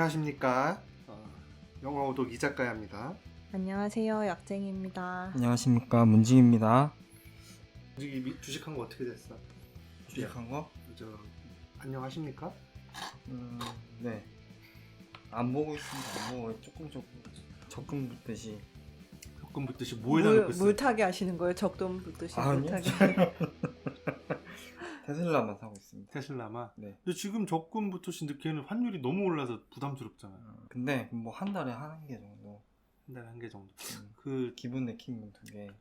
안녕하십니까. 영어오독 이작가야입니다. 안녕하세요, 약쟁이입니다. 안녕하십니까, 문지입니다. 주식한 거 어떻게 됐어? 주식한 거? 안녕하십니까? 네. 안 보고 있습니다. 안 보고 적금 붙듯이. 적금 붙듯이 뭐에다 넣고 있어? 물타기 하시는 거예요? 적금 붙듯이 물타기. 테슬라만 사고 있습니다. 테슬라만? 네. 근데 지금 적금 붙듯이 걔는 환율이 너무 올라서 부담스럽잖아. 근데 뭐 한 달에 한 개 정도. 한 달에 한 개 정도. 기본 내키면 2개.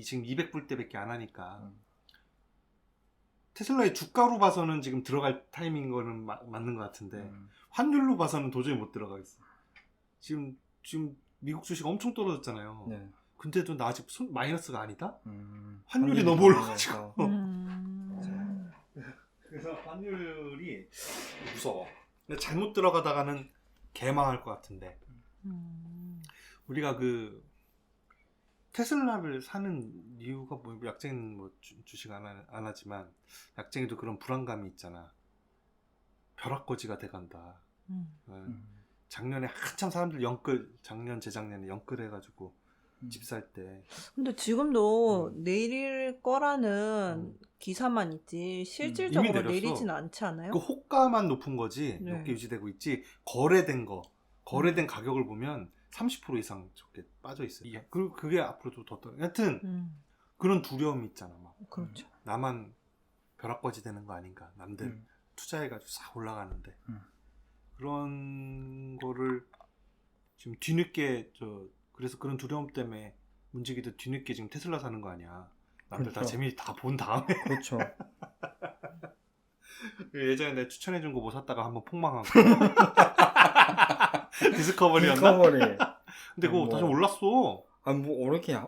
지금 200불대밖에 안 하니까. 테슬라의 주가로 봐서는 지금 들어갈 타이밍인 거는 맞는 것 같은데 환율로 봐서는 도저히 못 들어가겠어. 지금 미국 주식 엄청 떨어졌잖아요. 네. 근데도 나 아직 마이너스가 아니다? 환율이 환율이 너무 올라가지고. 그래서 환율이 무서워. 근데 잘못 들어가다가는 개망할 것 같은데. 우리가 테슬라를 사는 이유가 뭐 약쟁이는 뭐 주식 안 하지만 약쟁이도 그런 불안감이 있잖아. 벼락거지가 돼간다. 작년에 한참 사람들 작년 재작년에 영끌 해가지고 집 살 때. 근데 지금도 내릴 거라는 기사만 있지 실질적으로 내리진 않지 않아요? 그 호가만 높은 거지. 네. 높게 유지되고 있지. 거래된 가격을 보면 30% 이상 적게 빠져 있어요. 그리고 그게 앞으로도 더 떨어. 하여튼 그런 두려움이 있잖아. 막. 그렇죠. 나만 벼락거지 되는 거 아닌가. 남들 투자해가지고 싹 올라가는데 그런 거를 지금 뒤늦게 그래서 그런 두려움 때문에 문지기도 뒤늦게 지금 테슬라 사는 거 아니야. 남들 그렇죠. 다 재미 다 본 다음에. 그렇죠. 예전에 내가 추천해준 거 못 샀다가 한번 폭망한 거. 디스커버리였나? 디스커버리. 근데 그거 다시 올랐어. 뭐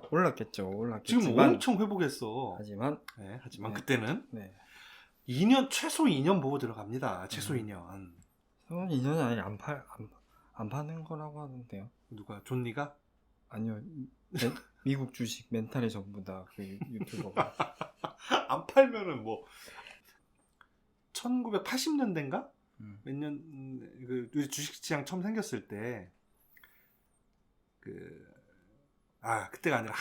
올랐겠죠. 지금 엄청 회복했어. 하지만 네, 그때는 네. 최소 2년 보고 들어갑니다. 최소 2년. 2년이 아니 안 파는 거라고 하던데요. 누가? 존니가? 아니요. 미국 주식 멘탈이 전부 다 그 유튜버가. 안 팔면은 뭐 1980년대인가? 몇 년 우리 주식시장 처음 생겼을 때 그때가 아니라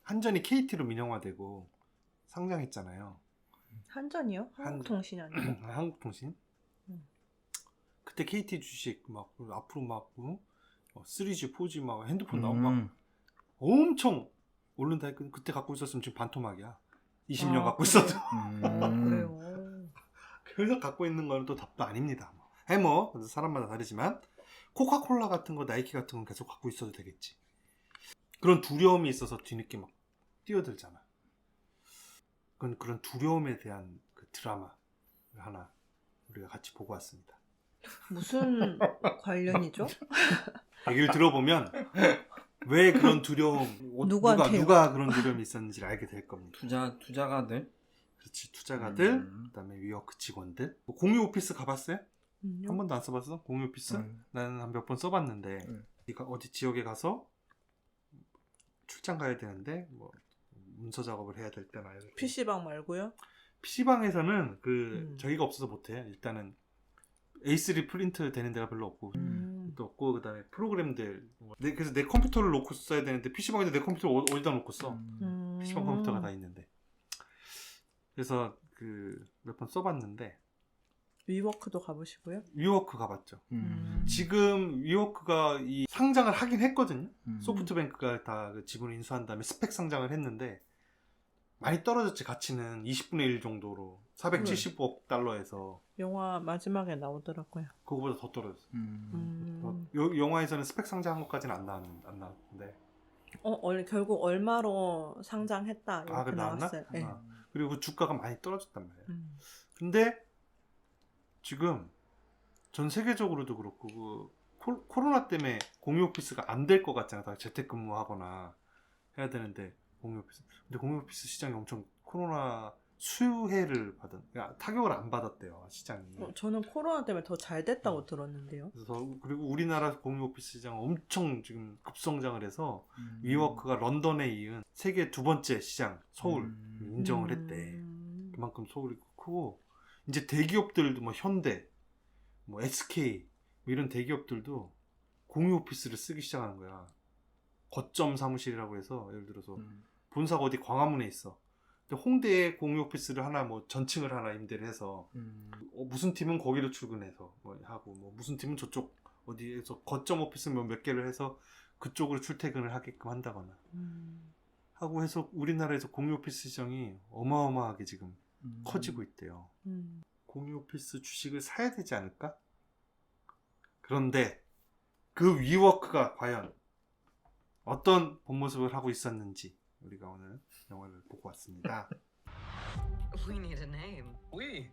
한전이 KT로 민영화되고 상장했잖아요. 한전이요? 한국통신 아니에요? 한국통신? 그때 KT 주식 막 앞으로 막 3G, 4G 막 핸드폰 나오고 막 엄청 오른다 했거든. 그때 갖고 있었으면 지금 반토막이야. 20년 갖고 있어도. 그래요. 그래서 갖고 있는 거는 또 답도 아닙니다. 해머, 그래서 사람마다 다르지만 코카콜라 같은 거, 나이키 같은 건 계속 갖고 있어도 되겠지. 그런 두려움이 있어서 뒤늦게 막 뛰어들잖아. 그런 두려움에 대한 그 드라마 하나 우리가 같이 보고 왔습니다. 무슨 관련이죠? 얘기를 들어보면 왜 그런 두려움, 누가 그런 두려움이 있었는지를 알게 될 겁니다. 투자가들. 그렇지, 투자가들, 그다음에 위워크 직원들. 공유 오피스 가봤어요? 한 번도 안 써봤어? 공유 오피스? 나는 한 몇 번 써봤는데 네가 어디 지역에 가서 출장 가야 되는데 뭐 문서 작업을 해야 될 때나 이렇게. PC방 말고요? PC방에서는 저희가 없어서 못해. 일단은 A3 프린트 되는 데가 별로 없고 또 없고, 그다음에 프로그램들 그래서 내 컴퓨터를 놓고 써야 되는데 PC방에도 내 컴퓨터 어디다 놓고 써. PC방 컴퓨터가 다 있는데. 그래서 몇 번 써봤는데. 위워크도 가보시고요? 위워크 가봤죠. 지금 위워크가 이 상장을 하긴 했거든요. 소프트뱅크가 다 지분을 인수한 다음에 스펙 상장을 했는데 많이 떨어졌지. 가치는 20분의 1 정도로 470억 달러에서. 영화 마지막에 나오더라고요. 그거보다 더 떨어졌어. 영화에서는 스펙 상장한 것까지는 안 나왔는데. 원래 결국 얼마로 상장했다 이렇게 나왔어요. 네. 그리고 주가가 많이 떨어졌단 말이에요. 근데 지금 전 세계적으로도 그렇고 코로나 때문에 공유 오피스가 안 될 것 같잖아. 다 재택근무하거나 해야 되는데 근데 공유 오피스 시장이 엄청 코로나 수혜를 타격을 안 받았대요, 시장이. 저는 코로나 때문에 더 잘 됐다고 들었는데요. 그리고 우리나라 공유 오피스 시장은 엄청 지금 급성장을 해서 위워크가 런던에 이은 세계 두 번째 시장 서울 인정을 했대. 그만큼 서울이 크고 이제 대기업들도 뭐 현대, 뭐 SK 이런 대기업들도 공유 오피스를 쓰기 시작하는 거야. 거점 사무실이라고 해서 예를 들어서 본사가 어디 광화문에 있어. 근데 홍대에 공유 오피스를 하나 뭐 전층을 하나 임대를 해서 무슨 팀은 거기로 출근해서 뭐 하고 뭐 무슨 팀은 저쪽 어디에서 거점 오피스 몇 개를 해서 그쪽으로 출퇴근을 하게끔 한다거나 하고 해서 우리나라에서 공유 오피스 시장이 어마어마하게 지금 커지고 있대요. 공유 오피스 주식을 사야 되지 않을까? 그런데 그 위워크가 과연 어떤 본 모습을 하고 있었는지 우리가 오늘 영화를 보고 왔습니다. We need a name. We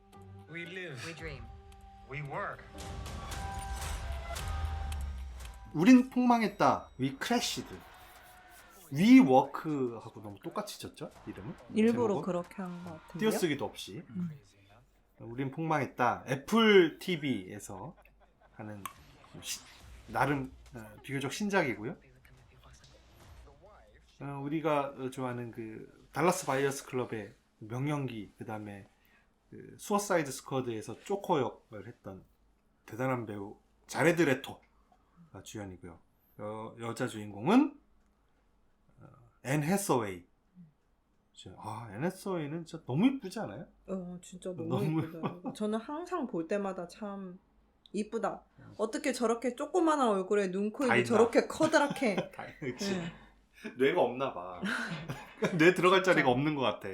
live. We dream. We work. 우린 폭망했다. We crashed. 위워크하고 너무 똑같이 졌죠? 이름은? 일부러 제목은? 그렇게 한 것 같은데요. 띄어쓰기도 없이. Crazy, huh? 우린 폭망했다. 애플 TV에서 하는 나름 비교적 신작이고요. 우리가 좋아하는 그 달라스 바이어스 클럽의 명연기, 그 다음에 그 수어사이드 스쿼드에서 조커 역을 했던 대단한 배우 자레드 레토가 주연이고요. 여자 주인공은 앤 해서웨이. 앤 해서웨이는 진짜 너무 이쁘지 않아요? 진짜 너무 너무 이쁘다. 저는 항상 볼 때마다 참 이쁘다. 어떻게 저렇게 조그마한 얼굴에 눈, 코, 다 입이 있나? 저렇게 커다랗게. 그치. 네. 뇌가 없나 봐. 뇌 들어갈 자리가 진짜. 없는 것 같아.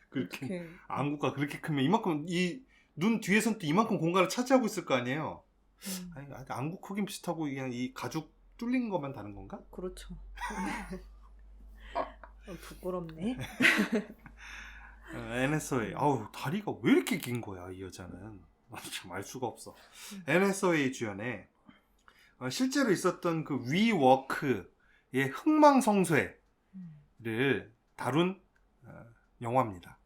그렇게 이렇게. 안구가 그렇게 크면 이만큼 이 눈 뒤에선 또 이만큼 공간을 차지하고 있을 거 아니에요. 아니, 안구 크긴 비슷하고 그냥 이 가죽 뚫린 것만 다른 건가? 그렇죠. 부끄럽네. NSA. 아우 다리가 왜 이렇게 긴 거야 이 여자는. 참 알 수가 없어. NSA 주연에 실제로 있었던 그 위워크의 흥망성쇠를 다룬 영화입니다.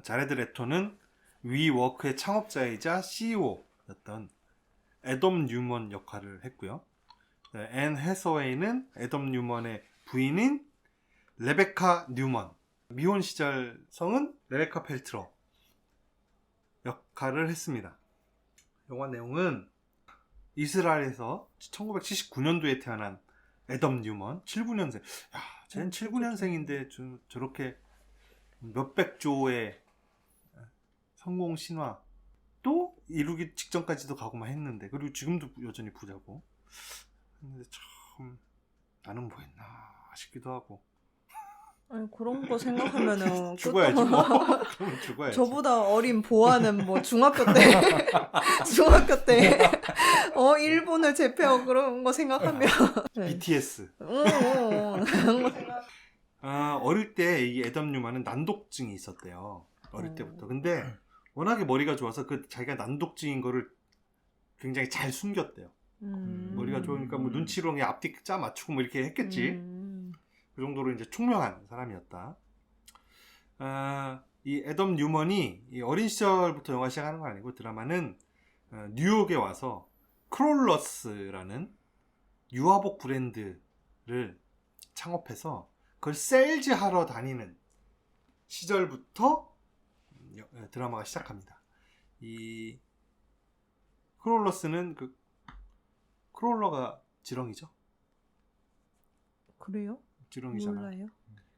자레드 레토는 위워크의 창업자이자 CEO였던 애덤 뉴먼 역할을 했고요. 앤 해서웨이는 애덤 뉴먼의 부인인 레베카 뉴먼, 미혼 시절 성은 레베카 펠트러 역할을 했습니다. 영화 내용은 이스라엘에서 1979년도에 태어난 애덤 뉴먼, 79년생. 야, 쟤는 79년생인데 저렇게 몇백 조의 성공 신화 또 이루기 직전까지도 가고만 했는데, 그리고 지금도 여전히 부자고. 근데 참 나는 뭐 했나 싶기도 하고. 아니, 그런 거 생각하면은 죽어야지 뭐. 그러면 죽어야지. 저보다 어린 보아는 뭐 중학교 때 중학교 때 일본을 제패하고 그런 거 생각하면 네. BTS. 그런 거 생각. 어릴 때 이 애덤 뉴먼은 난독증이 있었대요. 어릴 때부터. 근데 워낙에 머리가 좋아서 그 자기가 난독증인 거를 굉장히 잘 숨겼대요. 머리가 좋으니까 뭐 눈치로 그냥 앞뒤 짜 맞추고 뭐 이렇게 했겠지. 그 정도로 이제 총명한 사람이었다. 이 애덤 뉴먼이 이 어린 시절부터 영화 시작하는 건 아니고, 드라마는 뉴욕에 와서 크롤러스라는 유아복 브랜드를 창업해서 그걸 세일즈 하러 다니는 시절부터 드라마가 시작합니다. 이 크롤러스는 그 크롤러가 지렁이죠? 그래요? 지렁이잖아. 몰라요.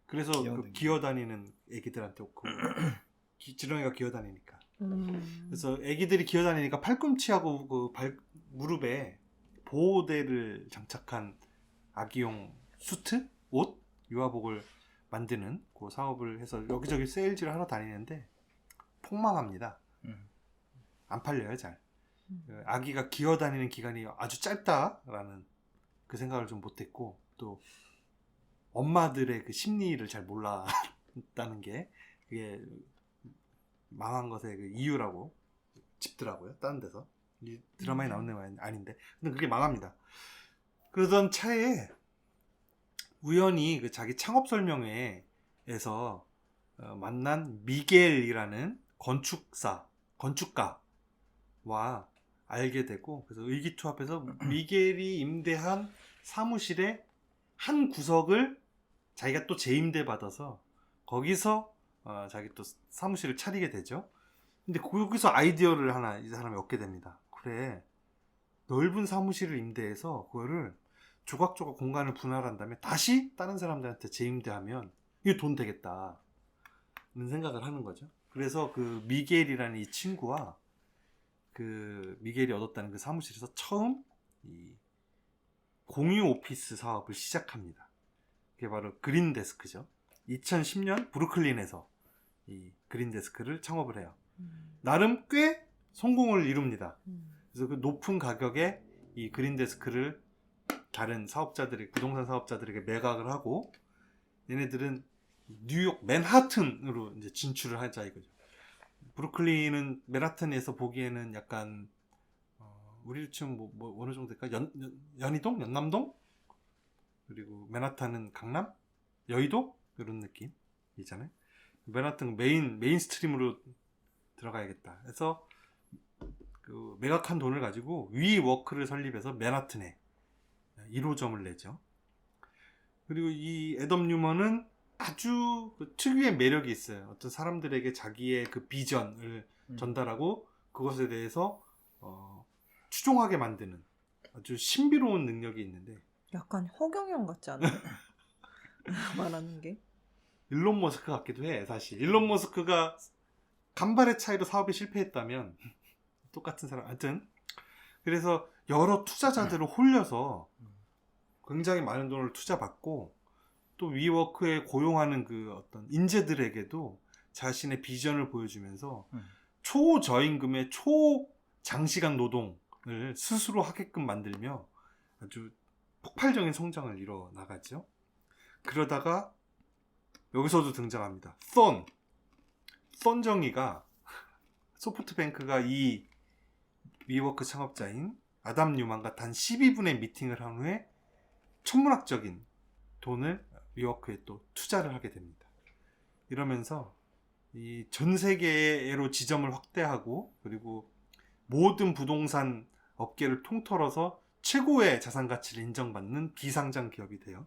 그래서 그 기어다니는 애기들한테 그 지렁이가 기어다니니까. 그래서 애기들이 기어다니니까 팔꿈치하고 그 무릎에 보호대를 장착한 아기용 수트, 옷, 유아복을 만드는 그 사업을 해서 여기저기 세일즈를 하러 다니는데 폭망합니다. 안 팔려요, 잘. 아기가 기어다니는 기간이 아주 짧다라는 그 생각을 좀 못했고, 또 엄마들의 그 심리를 잘 몰랐다는 게 그게 망한 것의 그 이유라고 짚더라고요. 다른 데서. 이 드라마에 나온 내용은 아닌데. 근데 그게 망합니다. 그러던 차에 우연히 그 자기 창업 설명회에서 만난 미겔이라는 건축가와 알게 되고, 그래서 의기투합해서 미겔이 임대한 사무실의 한 구석을 자기가 또 재임대 받아서 거기서 자기 또 사무실을 차리게 되죠. 근데 거기서 아이디어를 하나 이 사람이 얻게 됩니다. 그래, 넓은 사무실을 임대해서 그거를 조각조각 공간을 분할한 다음에 다시 다른 사람들한테 재임대하면 이게 돈 되겠다 는 생각을 하는 거죠. 그래서 그 미겔이라는 이 친구와 그 미겔이 얻었다는 그 사무실에서 처음 이 공유 오피스 사업을 시작합니다. 그게 바로 그린데스크죠. 2010년 브루클린에서 이 그린데스크를 창업을 해요. 나름 꽤 성공을 이룹니다. 그래서 그 높은 가격에 이 그린데스크를 다른 사업자들이 부동산 사업자들에게 매각을 하고 얘네들은 뉴욕 맨하튼으로 이제 진출을 하자 이거죠. 브루클린은 맨하튼에서 보기에는 약간 우리 지금 뭐 어느 정도 될까? 연희동, 연남동, 그리고 맨하탄은 강남, 여의도 이런 느낌이잖아요. 맨하튼 메인 스트림으로 들어가야겠다. 그래서 그 매각한 돈을 가지고 위워크를 설립해서 맨하튼에 1호점을 내죠. 그리고 이 애덤 뉴먼은 아주 그 특유의 매력이 있어요. 어떤 사람들에게 자기의 그 비전을 전달하고 그것에 대해서 추종하게 만드는 아주 신비로운 능력이 있는데 약간 허경영 같지 않아요? 말하는 게. 일론 머스크 같기도 해. 사실 일론 머스크가 간발의 차이로 사업에 실패했다면 똑같은 사람. 하여튼 그래서 여러 투자자들을 홀려서 굉장히 많은 돈을 투자받고 또 위워크에 고용하는 그 어떤 인재들에게도 자신의 비전을 보여주면서 초저임금의 초장시간 노동을 스스로 하게끔 만들며 아주 폭발적인 성장을 이뤄 나가죠. 그러다가 여기서도 등장합니다. 손정희가 소프트뱅크가 이 위워크 창업자인 아담 뉴만과 단 12분의 미팅을 한 후에 천문학적인 돈을 위워크에 또 투자를 하게 됩니다. 이러면서 이 전 세계로 지점을 확대하고 그리고 모든 부동산 업계를 통틀어서 최고의 자산 가치를 인정받는 비상장 기업이 돼요.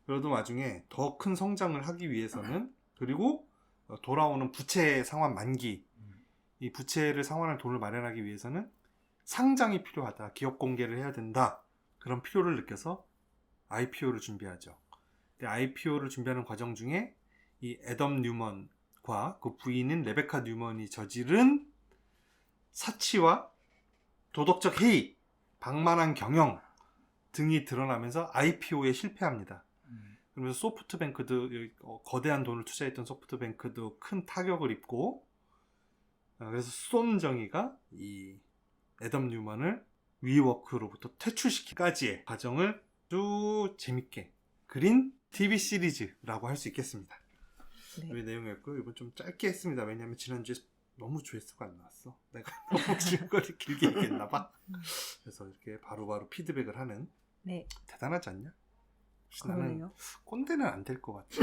그러던 와중에 더 큰 성장을 하기 위해서는 그리고 돌아오는 부채 상환 만기 이 부채를 상환할 돈을 마련하기 위해서는 상장이 필요하다. 기업 공개를 해야 된다. 그런 필요를 느껴서 IPO를 준비하죠. IPO를 준비하는 과정 중에 이 애덤 뉴먼과 그 부인인 레베카 뉴먼이 저지른 사치와 도덕적 해이, 방만한 경영 등이 드러나면서 IPO에 실패합니다. 그러면서 소프트뱅크도 거대한 돈을 투자했던 소프트뱅크도 큰 타격을 입고 그래서 손정희가 이 애덤 뉴먼을 위워크로부터 퇴출시키기까지의 과정을 아주 재밌게 그린 TV 시리즈라고 할 수 있겠습니다. 네. 이 내용이었고 이번 좀 짧게 했습니다. 왜냐하면 지난주에 너무 조회수가 안 나왔어. 내가 너무 지금까지 길게 얘기했나봐. 그래서 이렇게 바로바로 피드백을 하는 네. 대단하지 않냐? 혹시 나는 그러네요. 꼰대는 안 될 것 같아.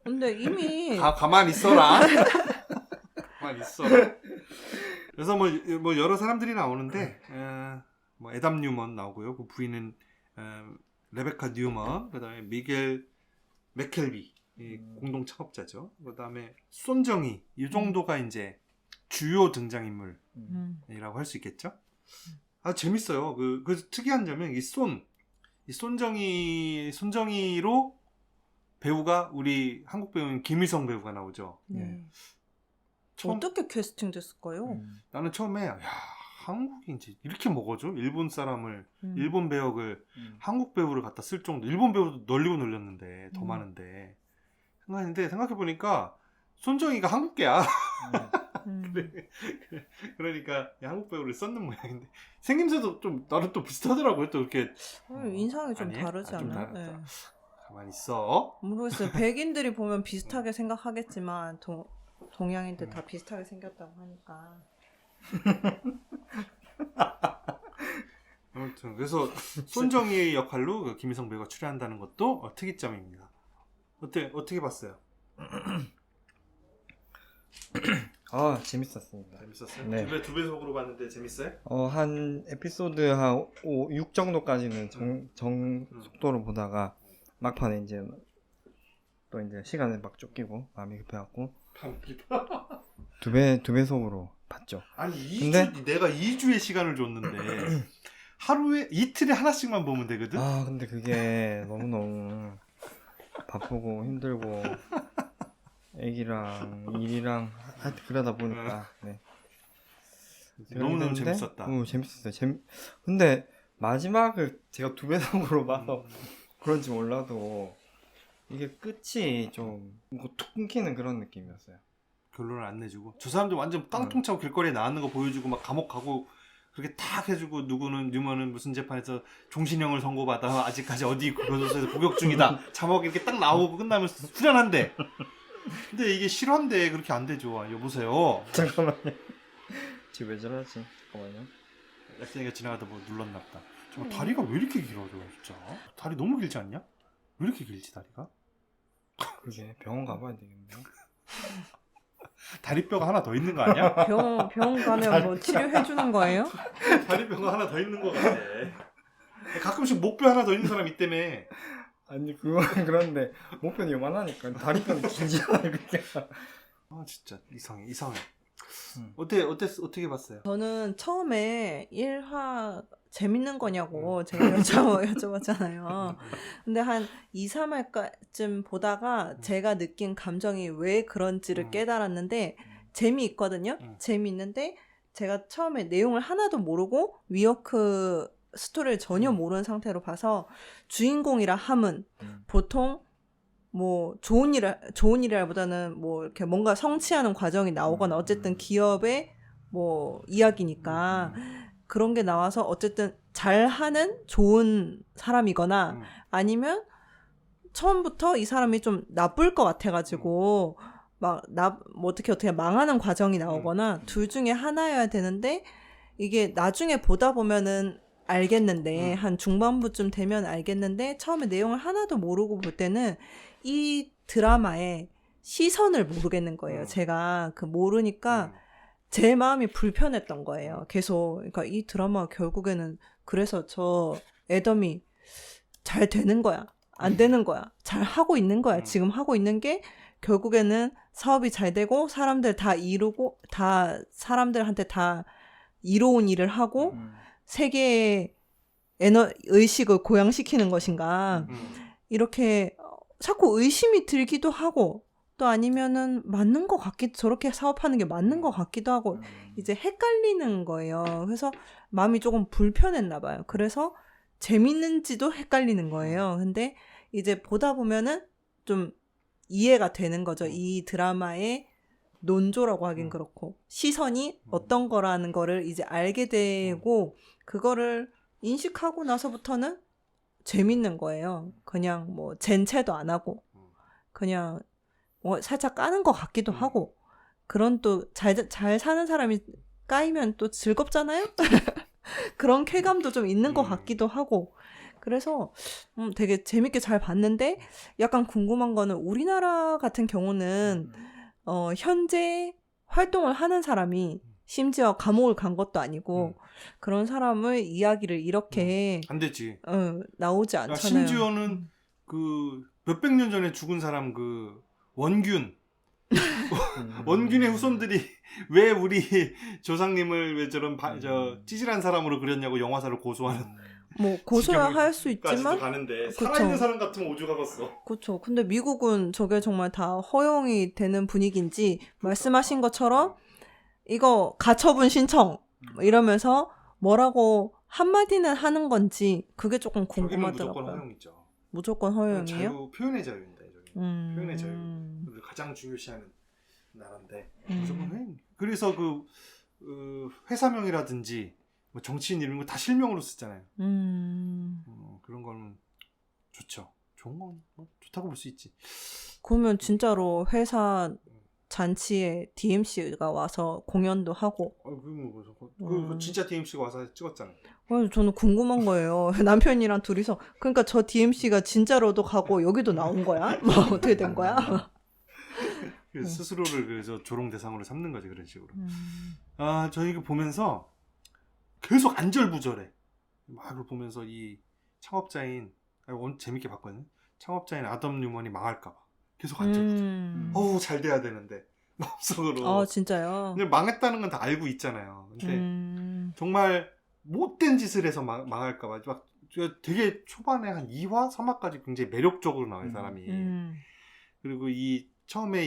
근데 이미 가만 있어라. 가만 있어라. 그래서 뭐 여러 사람들이 나오는데 뭐 애담 뉴먼 나오고요. 그 부인은 레베카 뉴먼, 그다음에 미겔 맥켈비 공동 창업자죠. 그다음에 손정희 이 정도가 이제 주요 등장인물이라고 할 수 있겠죠. 아 재밌어요. 그 특이한 점은 이 손정희로 배우가 우리 한국 배우인 김희성 배우가 나오죠. 네. 처음 어떻게 캐스팅 됐을까요? 나는 처음에 야 한국이 이제 이렇게 먹어줘? 일본 사람을 일본 배역을 한국 배우를 갖다 쓸 정도 일본 배우도 널리고 널렸는데 더 많은데 생각했는데 생각해보니까 손정희가 한국계야. 그러니까 한국 배우를 썼는 모양인데 생김새도 좀 나름 또 비슷하더라고요. 또 이렇게 인상이 좀 아니에요? 다르지 좀 않나요? 다르다. 네. 가만히 있어. 모르겠어요. 백인들이 보면 비슷하게 생각하겠지만 동양인들 다 비슷하게 생겼다고 하니까. 아무튼 그래서 손정희의 역할로 그 김희성 배우가 출연한다는 것도 특이점입니다. 어떻게 봤어요? 재밌었습니다. 재밌었어요? 네. 두 배속으로 봤는데 재밌어요? 한 에피소드 한 6 정도까지는 정 속도로 보다가 막판에 이제 또 이제 시간에 막 쫓기고 마음이 급해갖고 두 배속으로 봤죠. 아니 근데- 내가 2주의 시간을 줬는데 하루에 이틀에 하나씩만 보면 되거든. 아 근데 그게 너무너무 바쁘고 힘들고 애기랑 일이랑 하여튼 그러다 보니까 네. 너무너무 그랬는데, 재밌었다. 재밌었어요. 근데 마지막을 제가 두 배속으로 봐서 그런지 몰라도 이게 끝이 좀 뭐 툭 끊기는 그런 느낌이었어요. 결론을 안 내주고 저 사람들 완전 깡통 차고 길거리에 나왔는 거 보여주고 막 감옥 가고 그렇게 탁 해주고 뉴먼은 무슨 재판에서 종신형을 선고받아 아직까지 어디 교도소에서 복역 중이다 자막 이렇게 딱 나오고 끝나면 후련한데 근데 이게 실화인데 그렇게 안 되죠. 아, 여보세요. 잠깐만요. 지금 왜 저러지? 잠깐만요. 약생이가 지나가다 뭐 눌렀나 보다. 정말 다리가 왜 이렇게 길어져 진짜? 다리 너무 길지 않냐? 왜 이렇게 길지 다리가? 그게 병원 가봐야 되겠네요. 다리뼈가 하나 더 있는 거 아니야? 병원 가면 뭐 치료해주는 거예요? 다리뼈가 하나 더 있는 거 같아. 가끔씩 목뼈 하나 더 있는 사람 있다며. 아니 그건 그런데 목표는 요만하니까 다리뼈는 길지 않아요. 그게. 아 진짜 이상해. 음. 어떻게 봤어요? 저는 처음에 1화 재밌는 거냐고 제가 여쭤봤잖아요. 근데 한 2, 3화쯤 보다가 제가 느낀 감정이 왜 그런지를 깨달았는데 재미있거든요. 재미있는데 제가 처음에 내용을 하나도 모르고 위어크 스토리를 전혀 모르는 상태로 봐서 주인공이라 함은 보통 뭐 좋은 일이라보다는 뭐 이렇게 뭔가 성취하는 과정이 나오거나 어쨌든 기업의 뭐 이야기니까 그런 게 나와서 어쨌든 잘하는 좋은 사람이거나 아니면 처음부터 이 사람이 좀 나쁠 것 같아가지고 막 뭐 어떻게 망하는 과정이 나오거나 둘 중에 하나여야 되는데 이게 나중에 보다 보면은 알겠는데 한 중반부쯤 되면 알겠는데 처음에 내용을 하나도 모르고 볼 때는 이 드라마의 시선을 모르겠는 거예요. 제가 그 모르니까 제 마음이 불편했던 거예요. 계속 그러니까 이 드라마 결국에는 그래서 저 애덤이 잘 되는 거야, 안 되는 거야, 잘 하고 있는 거야. 지금 하고 있는 게 결국에는 사업이 잘 되고 사람들 다 이루고 다 사람들한테 다 이로운 일을 하고 세계의 의식을 고양시키는 것인가 이렇게 자꾸 의심이 들기도 하고 또 아니면은 맞는 것 같기도 저렇게 사업하는 게 맞는 것 같기도 하고 이제 헷갈리는 거예요. 그래서 마음이 조금 불편했나 봐요. 그래서 재밌는지도 헷갈리는 거예요. 근데 이제 보다 보면은 좀 이해가 되는 거죠. 이 드라마의 논조라고 하긴 그렇고 시선이 어떤 거라는 거를 이제 알게 되고 그거를 인식하고 나서부터는 재밌는 거예요. 그냥 뭐 젠체도 안 하고 그냥 뭐 살짝 까는 것 같기도 하고 그런 또 잘 사는 사람이 까이면 또 즐겁잖아요. 그런 쾌감도 좀 있는 것 같기도 하고 그래서 되게 재밌게 잘 봤는데 약간 궁금한 거는 우리나라 같은 경우는 현재 활동을 하는 사람이 심지어 감옥을 간 것도 아니고 그런 사람의 이야기를 이렇게 안 되지. 나오지 야, 않잖아요. 심지어는 그 몇백 년 전에 죽은 사람 그 원균의 후손들이 왜 우리 조상님을 왜 저런 찌질한 사람으로 그렸냐고 영화사를 고소하는 뭐 고소야 할 수 까지도 있지만 가는데 그쵸. 살아있는 사람 같으면 오죽하겠어. 그렇죠. 근데 미국은 저게 정말 다 허용이 되는 분위기인지 말씀하신 것처럼 이거 가처분 신청 이러면서 뭐라고 한마디는 하는 건지 그게 조금 저기는 궁금하더라고요. 무조건 허용이죠. 무조건 허용이에요? 표현의 자유입니다. 저기. 표현의 자유. 음. 가장 중요시하는 나라인데 무조건 허용. 그래서 그 회사명이라든지 뭐 정치인 이런 거 다 실명으로 쓰잖아요. 그런 거는 좋죠. 좋은 건 뭐 좋다고 볼 수 있지. 그러면 진짜로 회사 잔치에 DMC가 와서 공연도 하고 그 진짜 DMC가 와서 찍었잖아요. 저는 궁금한 거예요. 남편이랑 둘이서 그러니까 저 DMC가 진짜로도 가고 여기도 나온 거야? 뭐 어떻게 된 거야? 스스로를 그래서 조롱 대상으로 삼는 거지 그런 식으로. 아, 저 이거 보면서 계속 안절부절해. 막 그걸 보면서 이 창업자인 재밌게 봤거든요. 창업자인 아덤 뉴먼이 망할까봐 계속 안절부절. 어우 잘 돼야 되는데 마음속으로. 진짜요? 근데 망했다는 건 다 알고 있잖아요. 근데 음. 정말 못된 짓을 해서 망할까봐 막 되게 초반에 한 2화, 3화까지 굉장히 매력적으로 나와요, 사람이. 그리고 처음에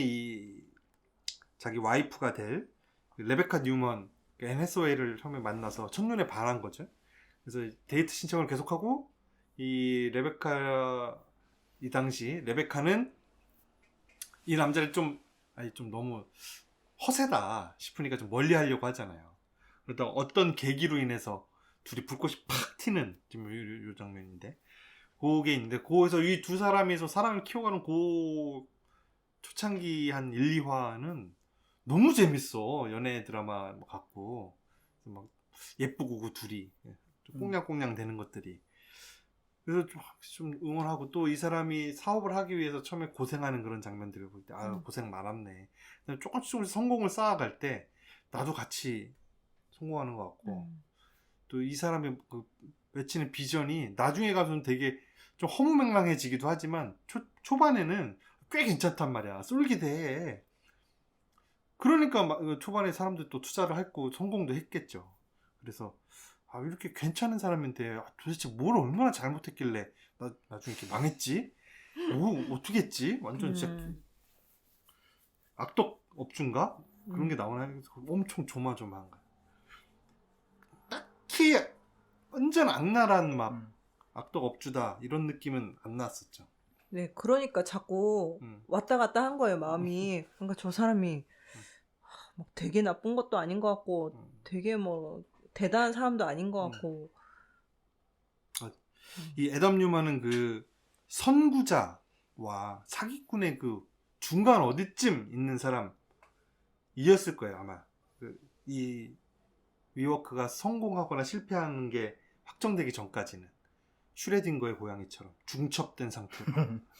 자기 와이프가 될 레베카 뉴먼, 앤 해서웨이를 처음에 만나서 첫눈에 반한 거죠. 그래서 데이트 신청을 계속하고 이 당시 레베카는 이 남자를 좀 너무 허세다 싶으니까 좀 멀리 하려고 하잖아요. 그러다 어떤 계기로 인해서 둘이 불꽃이 팍 튀는 지금 요 장면인데, 그게 있는데, 거기서 이 두 사람이서 사람을 키워가는 초창기 한 1, 2화는 너무 재밌어. 연애 드라마 같고 막 예쁘고 그 둘이 꽁냥꽁냥 되는 것들이. 그래서 좀 응원하고, 또 이 사람이 사업을 하기 위해서 처음에 고생하는 그런 장면들을 볼 때 고생 많았네. 조금씩 성공을 쌓아갈 때 나도 같이 성공하는 것 같고, 또 이 사람의 그 외치는 비전이 나중에 가서는 되게 좀 허무맹랑해지기도 하지만 초반에는 꽤 괜찮단 말이야. 쏠기대. 그러니까 초반에 사람들 또 투자를 했고 성공도 했겠죠. 그래서 이렇게 괜찮은 사람인데 도대체 뭘 얼마나 잘못했길래 나중에 이렇게 망했지? 어떻게 했지? 완전 진짜 악덕 업주인가? 그런 게 나오나? 엄청 조마조마한 거야. 딱히 완전 악랄한 막 악덕 업주다 이런 느낌은 안 났었죠. 네, 그러니까 자꾸 왔다 갔다 한 거예요, 마음이. 그러니까 저 사람이 막 되게 나쁜 것도 아닌 것 같고, 되게 뭐 대단한 사람도 아닌 것 같고. 이 애덤 뉴먼은 그 선구자와 사기꾼의 그 중간 어디쯤 있는 사람이었을 거예요, 아마. 이 위워크가 성공하거나 실패하는 게 확정되기 전까지는. 슈레딩거의 고양이처럼 중첩된 상태로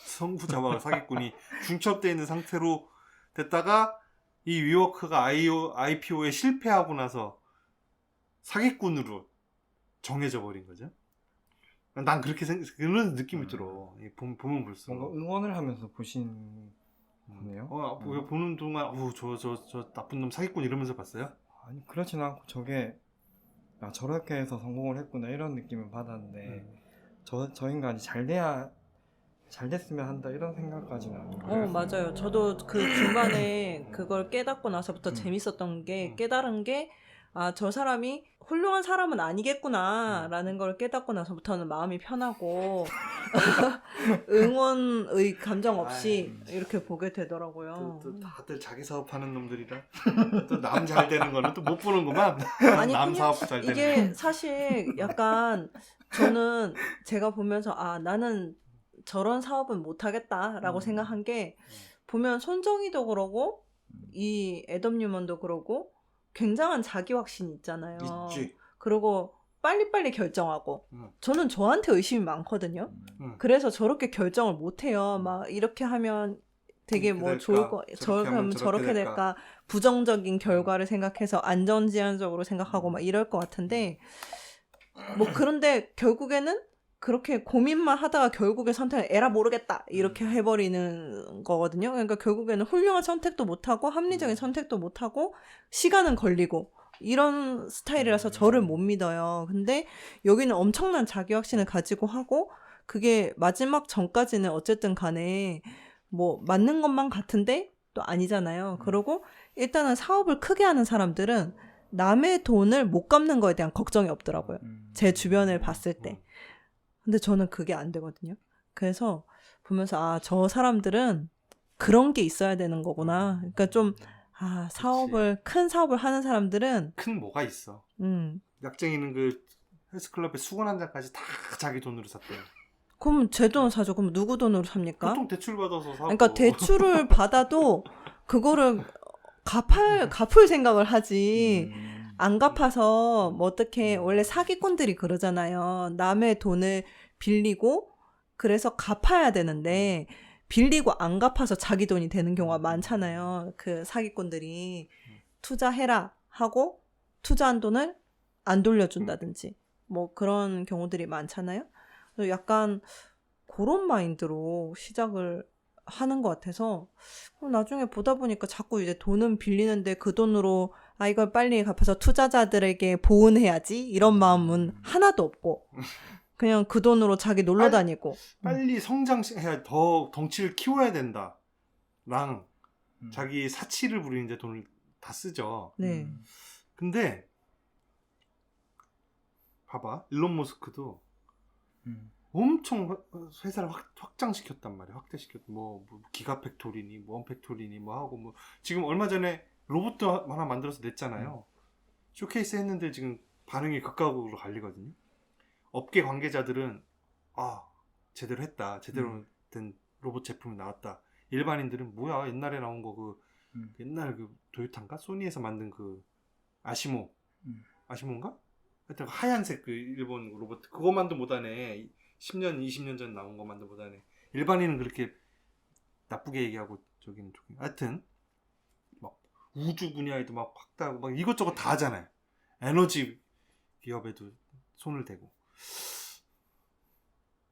선구자와 사기꾼이 중첩되어 있는 상태로 됐다가 이 위워크가 IPO에 실패하고 나서 사기꾼으로 정해져 버린 거죠. 난 그렇게 그런 느낌이 들어. 보면 볼수록 뭔가 응원을 하면서 보신 거네요. 보는 동안 저 나쁜 놈 사기꾼 이러면서 봤어요? 아니 그렇진 않고 저게 저렇게 해서 성공을 했구나 이런 느낌을 받았는데 저 인간이 잘 됐으면 한다 이런 생각까지는 안 들어요. 맞아요. 저도 그 중간에 그걸 깨닫고 나서부터 재밌었던 게, 깨달은 게, 저 사람이 훌륭한 사람은 아니겠구나라는 걸 깨닫고 나서부터는 마음이 편하고 응원의 감정 없이 이렇게 보게 되더라고요. 또 다들 자기 사업하는 놈들이라 또 남 잘 되는 거는 또 못 보는구만. 아니, 남 사업 잘 되는 이게 사실 약간 저는 제가 보면서 나는 저런 사업은 못하겠다라고 생각한 게, 보면 손정희도 그러고 이 애덤 뉴먼도 그러고 굉장한 자기 확신이 있잖아요. 있지. 그리고 빨리빨리 결정하고. 저는 저한테 의심이 많거든요. 그래서 저렇게 결정을 못해요. 막 이렇게 하면 되게 뭐 좋을 거, 저렇게 하면 저렇게 될까, 부정적인 결과를 생각해서 안전지향적으로 생각하고 막 이럴 것 같은데, 뭐 그런데 결국에는 그렇게 고민만 하다가 결국에 선택을 에라 모르겠다 이렇게 해버리는 거거든요. 그러니까 결국에는 훌륭한 선택도 못하고 합리적인 선택도 못하고 시간은 걸리고 이런 스타일이라서 저를 못 믿어요. 근데 여기는 엄청난 자기 확신을 가지고 하고, 그게 마지막 전까지는 어쨌든 간에 뭐 맞는 것만 같은데 또 아니잖아요. 그리고 일단은 사업을 크게 하는 사람들은 남의 돈을 못 갚는 거에 대한 걱정이 없더라고요. 제 주변을 봤을 때. 근데 저는 그게 안 되거든요. 그래서 보면서 저 사람들은 그런 게 있어야 되는 거구나. 그러니까 좀 큰 사업을 하는 사람들은 큰 뭐가 있어. 약쟁이는 그 헬스클럽에 수건 한 장까지 다 자기 돈으로 샀대요. 그럼 제 돈을 사죠. 그럼 누구 돈으로 삽니까? 보통 대출 받아서 사고. 그러니까 대출을 받아도 그거를 갚을 생각을 하지. 안 갚아서 뭐 어떻게, 원래 사기꾼들이 그러잖아요. 남의 돈을 빌리고 그래서 갚아야 되는데 빌리고 안 갚아서 자기 돈이 되는 경우가 많잖아요. 그 사기꾼들이 투자해라 하고 투자한 돈을 안 돌려준다든지 뭐 그런 경우들이 많잖아요. 그래서 약간 그런 마인드로 시작을 하는 것 같아서 나중에 보다 보니까 자꾸 이제 돈은 빌리는데 그 돈으로 이걸 빨리 갚아서 투자자들에게 보은해야지 이런 마음은 하나도 없고 그냥 그 돈으로 자기 놀러 다니고 빨리 성장해야 더 덩치를 키워야 된다랑 음. 자기 사치를 부리는데 돈을 다 쓰죠. 네. 근데 봐봐, 일론 머스크도 음. 엄청 회사를 확장시켰단 말이야. 확대시켰. 뭐 기가 팩토리니 뭐 원 팩토리니 뭐 하고 뭐 지금 얼마 전에 로봇 하나 만들어서 냈잖아요. 쇼케이스 했는데 지금 반응이 극과극으로 갈리거든요. 업계 관계자들은 제대로 했다. 제대로 된 로봇 제품이 나왔다. 일반인들은 뭐야, 옛날에 나온 거 옛날 그 도요타인가 소니에서 만든 그 아시모인가? 하여튼 하얀색 그 일본 로봇 그거만도 못하네. 10년 20년 전 나온 것만도 못하네. 일반인은 그렇게 나쁘게 얘기하고 저기는 하여튼 막 우주 분야에도 막 확대하고 막 이것저것 다 하잖아요. 에너지 기업에도 손을 대고.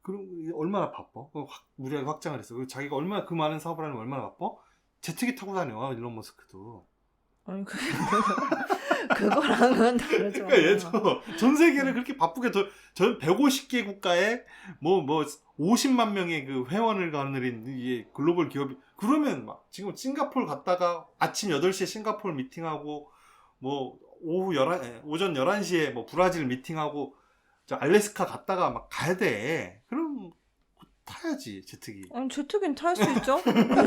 그럼 얼마나 바빠? 무리하게 확장을 했어. 자기가 얼마나 그 많은 사업을 하면 얼마나 바빠? 제트기 타고 다녀, 일론 머스크도. 아니 그거랑은 다르죠. 그러니까 얘도 전 세계를 그렇게 바쁘게 전 150개 국가에 뭐 50만 명의 그 회원을 가느린 이게 글로벌 기업이 그러면 막 지금 싱가포르 갔다가 아침 8시에 싱가포르 미팅하고 뭐 오전 11시에 뭐 브라질 미팅하고 저 알래스카 갔다가 막 가야 돼. 그럼 타야지 제트기. 아니 제트기는 탈 수 있죠.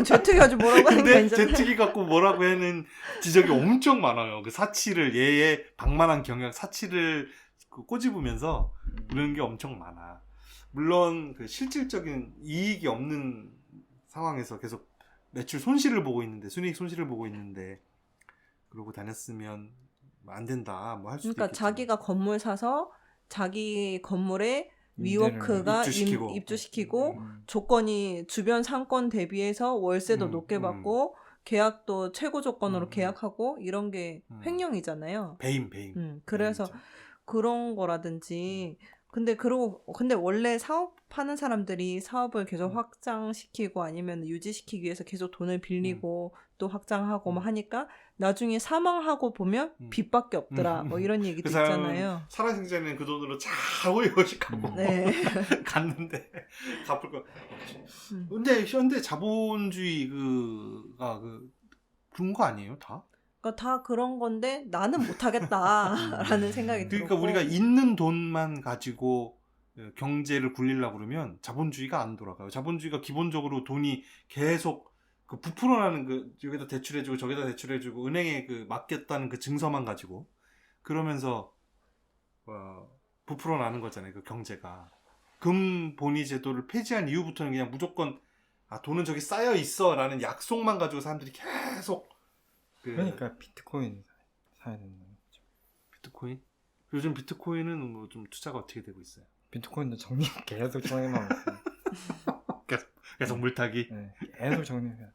제트기 아주 뭐라고 하는 게 근데 아니잖아요. 제트기 갖고 뭐라고 하는 지적이 엄청 많아요. 그 사치를 얘의 방만한 경영 사치를 꼬집으면서 그런 게 엄청 많아. 물론 그 실질적인 이익이 없는 상황에서 계속 매출 손실을 보고 있는데 순이익 손실을 보고 있는데 그러고 다녔으면 안 된다. 뭐 할 수도 그러니까 있겠지만. 자기가 건물 사서 자기 건물에 위워크가 입주시키고 조건이 주변 상권 대비해서 월세도 높게 받고 계약도 최고 조건으로 계약하고 이런 게 횡령이잖아요. 배임. 그래서 배임이죠. 그런 거라든지 근데 원래 사업하는 사람들이 사업을 계속 확장시키고 아니면 유지시키기 위해서 계속 돈을 빌리고 또 확장하고 뭐 하니까 나중에 사망하고 보면 빚밖에 없더라. 뭐 이런 얘기도 그 사람은 있잖아요. 살아생전에는 그 돈으로 잘 호의호식하고 네. 갔는데 갚을 거 없지. 근데 현대 자본주의가 그런 거 아니에요, 다? 그러니까 다 그런 건데 나는 못하겠다라는 생각이 들고. 그러니까 우리가 있는 돈만 가지고 경제를 굴리려고 그러면 자본주의가 안 돌아가요. 자본주의가 기본적으로 돈이 계속 그 부풀어나는 그 여기다 대출해주고 저기다 대출해주고 은행에 그 맡겼다는 그 증서만 가지고 그러면서 부풀어나는 거잖아요. 그 경제가. 금본위 제도를 폐지한 이후부터는 그냥 무조건 돈은 저기 쌓여 있어라는 약속만 가지고 사람들이 계속 그러니까 비트코인 사야 된다는 거죠. 비트코인? 요즘 비트코인은 뭐 좀 투자가 어떻게 되고 있어요? 비트코인도 정리 계속 정리만 있어요. 계속 물타기. 네, 계속 정리해야.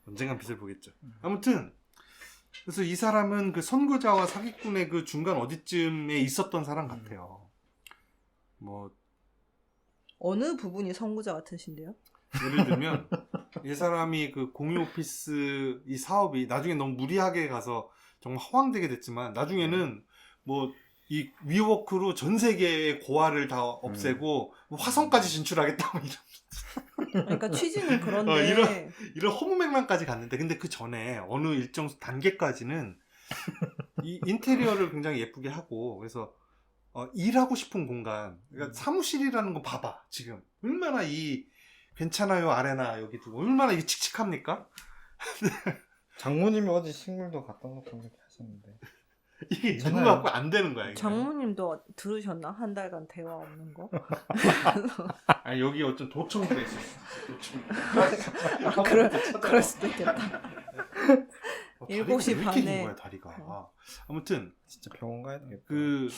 언젠간 빛을 보겠죠. 아무튼 그래서 이 사람은 그 선거자와 사기꾼의 그 중간 어디쯤에 있었던 사람 같아요. 뭐 어느 부분이 선구자 같으신데요? 예를 들면 이 사람이 그 공유 오피스 이 사업이 나중에 너무 무리하게 가서 정말 허황되게 됐지만 나중에는 뭐 이 위워크로 전 세계의 고아를 다 없애고 화성까지 진출하겠다 뭐 그러니까 취지는 그런데 이런 허무맹랑까지 갔는데 근데 그 전에 어느 일정 단계까지는 이 인테리어를 굉장히 예쁘게 하고 그래서 일하고 싶은 공간 그러니까 사무실이라는 거 봐봐 지금 얼마나 이 괜찮아요 아레나 여기 두고 얼마나 이게 칙칙합니까? 장모님이 어제 식물도 갖다 놓고 그렇게 하셨는데 이게 괜찮아요. 누구 갖고 안 되는 거야 이게. 장모님도 들으셨나? 한 달간 대화 없는 거? 아니 여기 어쩐 도청기가 있었어 도청 그럴 수도 있겠다. 다리가 7시 왜 이렇게 긴 반에. 거야 다리가. 아무튼 진짜 병원 가야 되겠다. 그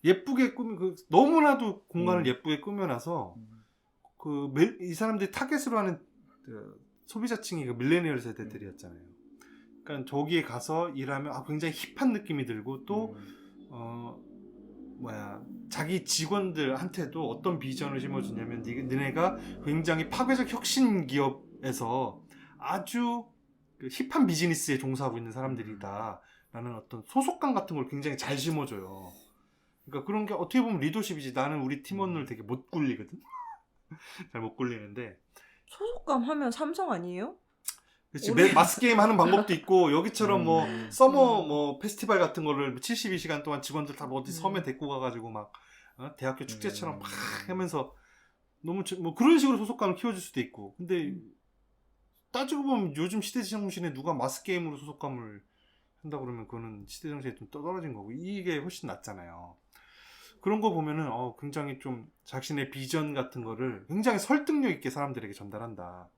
예쁘게 너무나도 공간을 예쁘게 꾸며놔서 이 사람들이 타겟으로 하는 소비자층이 그 밀레니얼 세대들이었잖아요. 그러니까 저기에 가서 일하면 굉장히 힙한 느낌이 들고 또 자기 직원들한테도 어떤 비전을 심어주냐면 너네가 굉장히 파괴적 혁신 기업에서 아주 그 힙한 비즈니스에 종사하고 있는 사람들이다 라는 어떤 소속감 같은 걸 굉장히 잘 심어줘요. 그러니까 그런 게 어떻게 보면 리더십이지. 나는 우리 팀원을 되게 못 굴리거든. 잘 못 굴리는데 소속감 하면 삼성 아니에요? 그치, 마스 게임 하는 방법도 있고 여기처럼 뭐 서머 뭐 페스티벌 같은 거를 72시간 동안 직원들 다 어디 섬에 데리고 가가지고 막 대학교 축제처럼 막 하면서 너무 뭐 그런 식으로 소속감을 키워줄 수도 있고. 근데 따지고 보면 요즘 시대 정신에 누가 마스 게임으로 소속감을 한다 그러면 그거는 시대 정신이 좀 떨어진 거고 이게 훨씬 낫잖아요. 그런 거 보면은 굉장히 좀 자신의 비전 같은 거를 굉장히 설득력 있게 사람들에게 전달한다.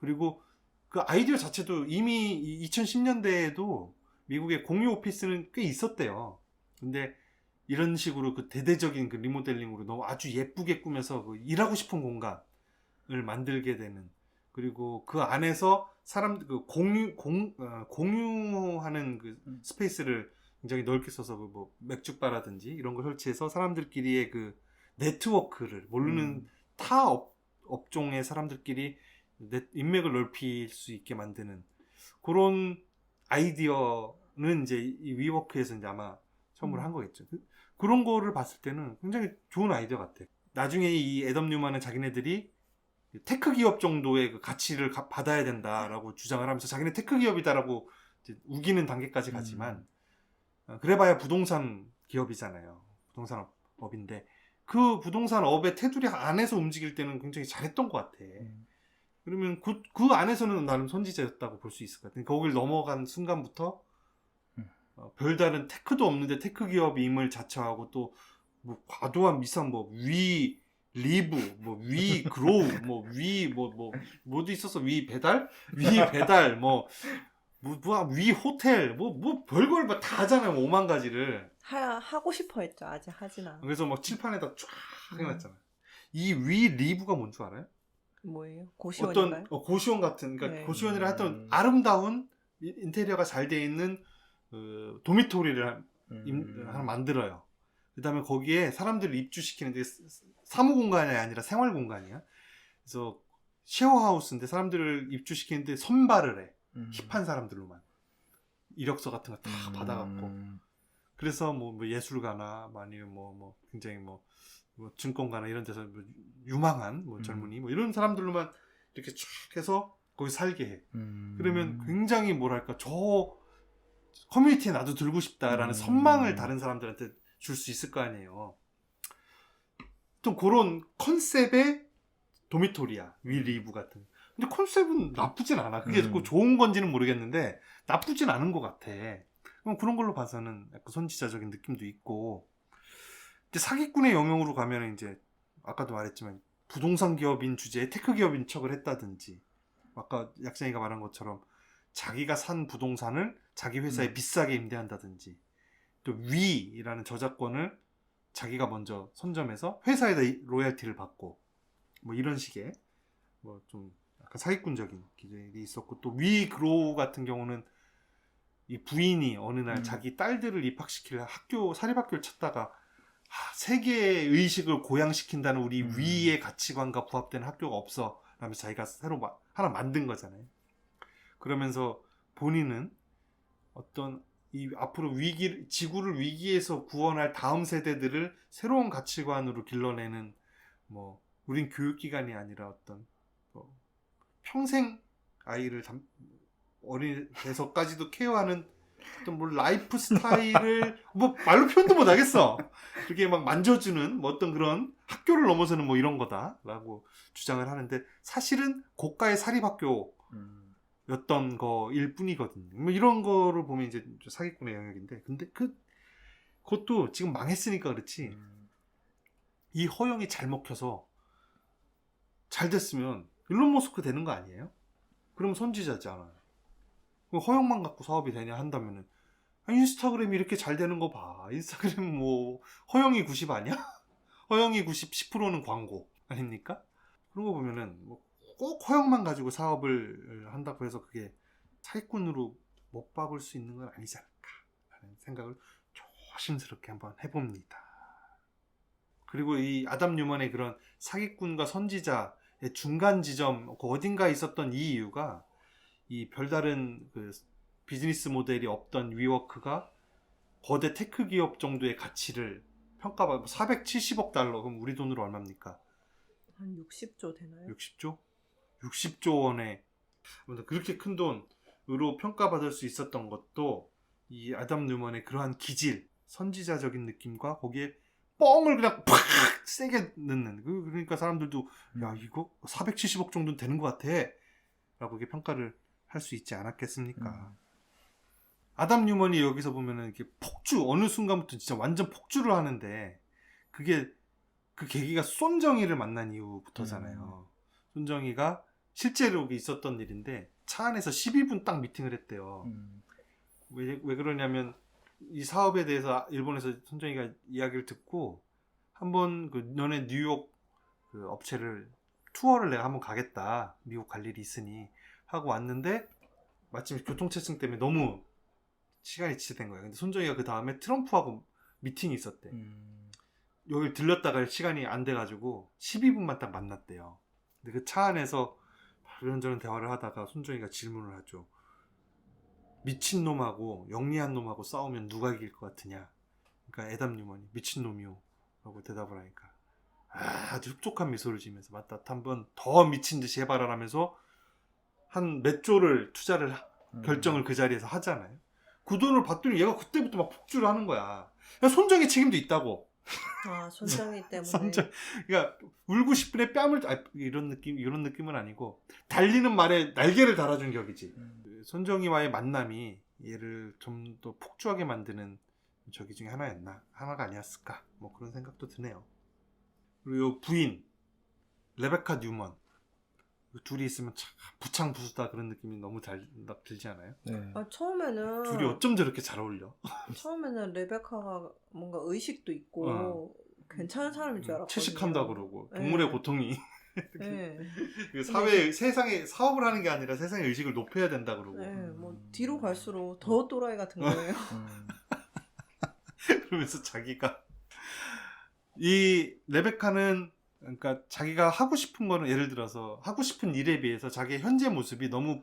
그리고 그 아이디어 자체도 이미 2010년대에도 미국의 공유 오피스는 꽤 있었대요. 근데 이런 식으로 그 대대적인 그 리모델링으로 너무 아주 예쁘게 꾸며서 그 일하고 싶은 공간을 만들게 되는, 그리고 그 안에서 그 공유하는 그 스페이스를 굉장히 넓게 써서 그 뭐 맥주바라든지 이런 걸 설치해서 사람들끼리의 그 네트워크를 모르는 타 업종의 사람들끼리 인맥을 넓힐 수 있게 만드는 그런 아이디어는 이제 이 위워크에서 이제 아마 처음으로 한 거겠죠. 그런 거를 봤을 때는 굉장히 좋은 아이디어 같아. 나중에 이 애덤 뉴만은 자기네들이 테크 기업 정도의 그 가치를 받아야 된다라고 주장을 하면서 자기네 테크 기업이다라고 이제 우기는 단계까지 가지만 그래봐야 부동산 기업이잖아요. 부동산 업인데 그 부동산 업의 테두리 안에서 움직일 때는 굉장히 잘했던 것 같아. 그러면 그 안에서는 나름 선지자였다고 볼 수 있을 것 같아요. 거길 넘어간 순간부터 별다른 테크도 없는데 테크 기업임을 자처하고 또 뭐 과도한 미상 뭐 위 리브 뭐 위 그로우 뭐 위 뭐도 있었어. 위 배달 위 호텔 뭐 별걸 뭐 다 하잖아요. 5만 가지를 하고 싶어 했죠. 아직 하진 않아. 그래서 막 칠판에다 쫙 해놨잖아. 이 위 리브가 뭔 줄 알아요? 뭐예요? 고시원인가요? 어떤 고시원 같은, 그러니까 네. 고시원이라 했던 아름다운 인테리어가 잘 돼 있는 도미토리를 하나 만들어요. 그 다음에 거기에 사람들을 입주시키는데 사무 공간이 아니라 생활 공간이야. 그래서 쉐어하우스인데 사람들을 입주시키는데 선발을 해. 힙한 사람들로만. 이력서 같은 거 다 받아갖고. 그래서 뭐 예술가나 아니면 뭐 굉장히 뭐 증권가나 이런 데서 뭐 유망한 뭐 젊은이 뭐 이런 사람들로만 이렇게 쭉 해서 거기 살게 해. 그러면 굉장히 뭐랄까 저 커뮤니티에 나도 들고 싶다라는 선망을 다른 사람들한테 줄 수 있을 거 아니에요. 좀 그런 컨셉의 도미토리야. 위리브 같은. 근데 컨셉은 나쁘진 않아. 그게 꼭 좋은 건지는 모르겠는데 나쁘진 않은 것 같아. 그런 걸로 봐서는 약간 선지자적인 느낌도 있고. 근데 사기꾼의 영역으로 가면 이제 아까도 말했지만 부동산 기업인 주제에 테크 기업인 척을 했다든지, 아까 약장이가 말한 것처럼 자기가 산 부동산을 자기 회사에 비싸게 임대한다든지, 또 위라는 저작권을 자기가 먼저 선점해서 회사에다 로열티를 받고 뭐 이런 식의 뭐 좀 약간 사기꾼적인 기질이 있었고, 또 위 그로우 같은 경우는 이 부인이 어느 날 자기 딸들을 입학시킬 사립학교를 찾다가 세계의 의식을 고양시킨다는 우리 위의 가치관과 부합되는 학교가 없어 라면서 자기가 새로 하나 만든 거잖아요. 그러면서 본인은 어떤 이 앞으로 지구를 위기에서 구원할 다음 세대들을 새로운 가치관으로 길러내는, 뭐 우린 교육기관이 아니라 어떤 평생 아이를 어린애서까지도 케어하는 어떤 뭐 라이프 스타일을 뭐 말로 표현도 못 하겠어. 그렇게 막 만져주는 뭐 어떤 그런 학교를 넘어서는 뭐 이런 거다라고 주장을 하는데, 사실은 고가의 사립학교였던 거일 뿐이거든요. 뭐 이런 거를 보면 이제 사기꾼의 영역인데, 근데 그것도 지금 망했으니까 그렇지. 이 허영이 잘 먹혀서 잘 됐으면 일론 머스크 되는 거 아니에요? 그러면 선지자잖아요. 허영만 갖고 사업이 되냐 한다면은 인스타그램이 이렇게 잘 되는 거 봐. 인스타그램 뭐 허영이 90 아니야? 허영이 90, 10%는 광고 아닙니까? 그런 거 보면은 뭐 꼭 허영만 가지고 사업을 한다고 해서 그게 사기꾼으로 못 박을 수 있는 건 아니지 않을까 하는 생각을 조심스럽게 한번 해봅니다. 그리고 이 아담 뉴먼의 그런 사기꾼과 선지자의 중간 지점 그 어딘가에 있었던 이 이유가 이 별다른 그 비즈니스 모델이 없던 위워크가 거대 테크 기업 정도의 가치를 평가받고 470억 달러 그럼 우리 돈으로 얼마입니까? 한 60조 되나요? 60조? 60조 원의 그렇게 큰 돈으로 평가받을 수 있었던 것도 이 아담 뉴먼의 그러한 기질, 선지자적인 느낌과 거기에 뻥을 그냥 팍 세게 넣는 그러니까 사람들도 야 이거 470억 정도는 되는 것 같아 라고 이렇게 평가를 할 수 있지 않았겠습니까? 아담 뉴먼이 여기서 보면은 이렇게 폭주 어느 순간부터 진짜 완전 폭주를 하는데 그게 그 계기가 손정희를 만난 이후부터잖아요. 손정희가 실제로 있었던 일인데 차 안에서 12분 딱 미팅을 했대요. 왜 그러냐면 이 사업에 대해서 일본에서 손정희가 이야기를 듣고 한번 그 너네 뉴욕 그 업체를 투어를 내가 한번 가겠다. 미국 갈 일이 있으니 하고 왔는데 마침 교통체증 때문에 너무 시간이 지체된 거야. 근데 손정희가 그 다음에 트럼프하고 미팅이 있었대. 여기 들렸다가 시간이 안 돼가지고 12분만 딱 만났대요. 근데 그 차 안에서 이런저런 대화를 하다가 손정희가 질문을 하죠. 미친놈하고 영리한 놈하고 싸우면 누가 이길 것 같으냐. 그러니까 애담 뉴먼이 미친놈이요 라고 대답을 하니까 아주 흡족한 미소를 지으면서 맞다 한번 더 미친 듯이 해봐라 하면서 한 몇 조를 투자를 결정을 그 자리에서 하잖아요. 그 돈을 받더니 얘가 그때부터 막 폭주를 하는 거야. 손정희 책임도 있다고. 아, 손정희 때문에. 그러니까 울고 싶은 애 뺨을 이런 느낌은 아니고 달리는 말에 날개를 달아준 격이지. 손정희와의 만남이 얘를 좀 더 폭주하게 만드는 저기 중에 하나가 아니었을까 뭐 그런 생각도 드네요. 그리고 부인 레베카 뉴먼 둘이 있으면 참 부창부수다 그런 느낌이 너무 들지 않아요? 네. 아, 처음에는 둘이 어쩜 저렇게 잘 어울려? 처음에는 레베카가 뭔가 의식도 있고 괜찮은 사람인 줄 알았거든요. 채식한다 그러고 동물의 네. 고통이 네. 그 사회 세상에 사업을 하는 게 아니라 세상의 의식을 높여야 된다 그러고 네, 뭐 뒤로 갈수록 더 또라이 같은 거예요. 그러면서 자기가 이 레베카는 그러니까 자기가 하고 싶은 거는 예를 들어서 하고 싶은 일에 비해서 자기의 현재 모습이 너무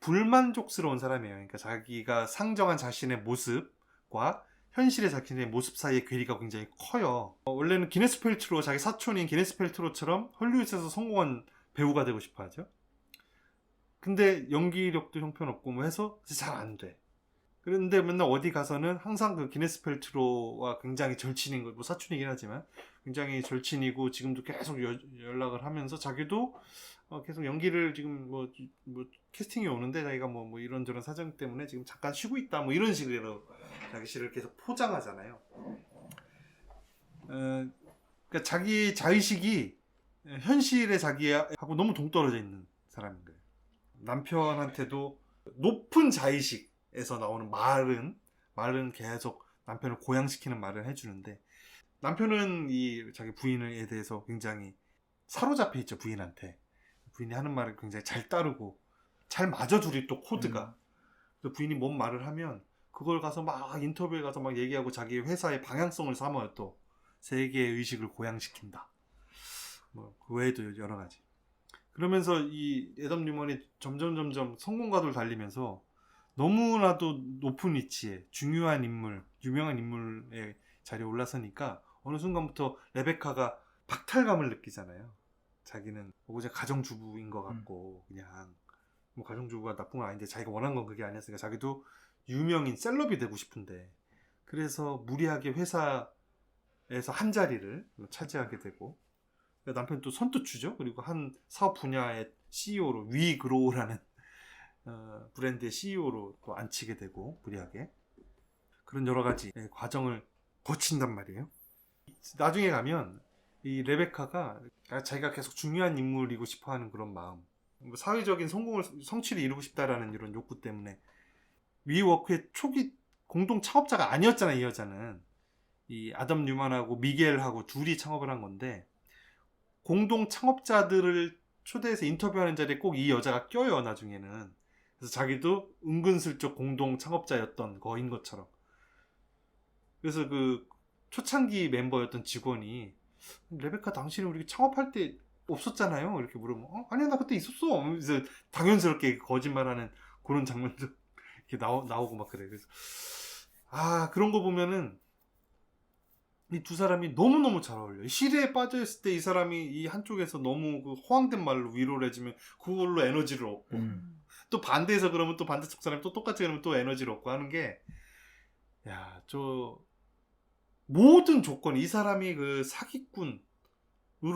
불만족스러운 사람이에요. 그러니까 자기가 상정한 자신의 모습과 현실의 자신의 모습 사이의 괴리가 굉장히 커요. 원래는 기네스 펠트로 자기 사촌인 기네스 펠트로처럼 헐리우드에서 성공한 배우가 되고 싶어 하죠. 근데 연기력도 형편없고 뭐 해서 잘 안 돼. 그런데 맨날 어디 가서는 항상 그 기네스 펠트로와 굉장히 절친인 거, 뭐 사촌이긴 하지만 굉장히 절친이고 지금도 계속 연락을 하면서 자기도 계속 연기를 지금 뭐 캐스팅이 오는데 자기가 뭐 이런저런 사정 때문에 지금 잠깐 쉬고 있다 뭐 이런 식으로 자기 씨를 계속 포장하잖아요. 그러니까 자기 자의식이 현실의 자기하고 너무 동떨어져 있는 사람인 거예요. 남편한테도 높은 자의식에서 나오는 말은 계속 남편을 고양시키는 말을 해주는데 남편은 이 자기 부인에 대해서 굉장히 사로잡혀 있죠. 부인한테. 부인이 하는 말을 굉장히 잘 따르고 잘 맞아 둘이 또 코드가. 그래서 부인이 뭔 말을 하면 그걸 가서 막 인터뷰에 가서 막 얘기하고 자기 회사의 방향성을 삼아요. 또 세계의 의식을 고양시킨다. 뭐 그 외에도 여러 가지. 그러면서 이 애덤 뉴먼이 점점 성공가도를 달리면서 너무나도 높은 위치에 중요한 인물, 유명한 인물의 자리에 올라서니까 어느 순간부터 레베카가 박탈감을 느끼잖아요. 자기는 이제 가정주부인 것 같고 그냥 뭐 가정주부가 나쁜 건 아닌데 자기가 원한 건 그게 아니었으니까 자기도 유명인 셀럽이 되고 싶은데 그래서 무리하게 회사에서 한 자리를 차지하게 되고 남편이 또 선뜻 주죠. 그리고 한 사업 분야의 CEO로 위그로우라는 브랜드의 CEO로 또 앉히게 되고 무리하게 그런 여러 가지 과정을 거친단 말이에요. 나중에 가면 이 레베카가 자기가 계속 중요한 인물이고 싶어하는 그런 마음, 사회적인 성취를 이루고 싶다라는 이런 욕구 때문에 위워크의 초기 공동 창업자가 아니었잖아요. 이 여자는 이 아담 뉴먼하고 미겔하고 둘이 창업을 한 건데 공동 창업자들을 초대해서 인터뷰하는 자리에 꼭 이 여자가 껴요. 나중에는. 그래서 자기도 은근슬쩍 공동 창업자였던 거인 것처럼. 그래서 그 초창기 멤버였던 직원이 레베카 당신은 우리 창업할 때 없었잖아요. 이렇게 물으면 아니야 나 그때 있었어. 그래서 당연스럽게 거짓말하는 그런 장면도 이렇게 나오고 막 그래. 그래서 그런 거 보면은 이 두 사람이 너무너무 잘 어울려요. 시대에 빠져있을 때 이 사람이 이 한쪽에서 너무 그 허황된 말로 위로를 해주면 그걸로 에너지를 얻고 또 반대에서 그러면 또 반대쪽 사람이 또 똑같이 그러면 또 에너지를 얻고 하는 게 모든 조건이 이 사람이 그 사기꾼으로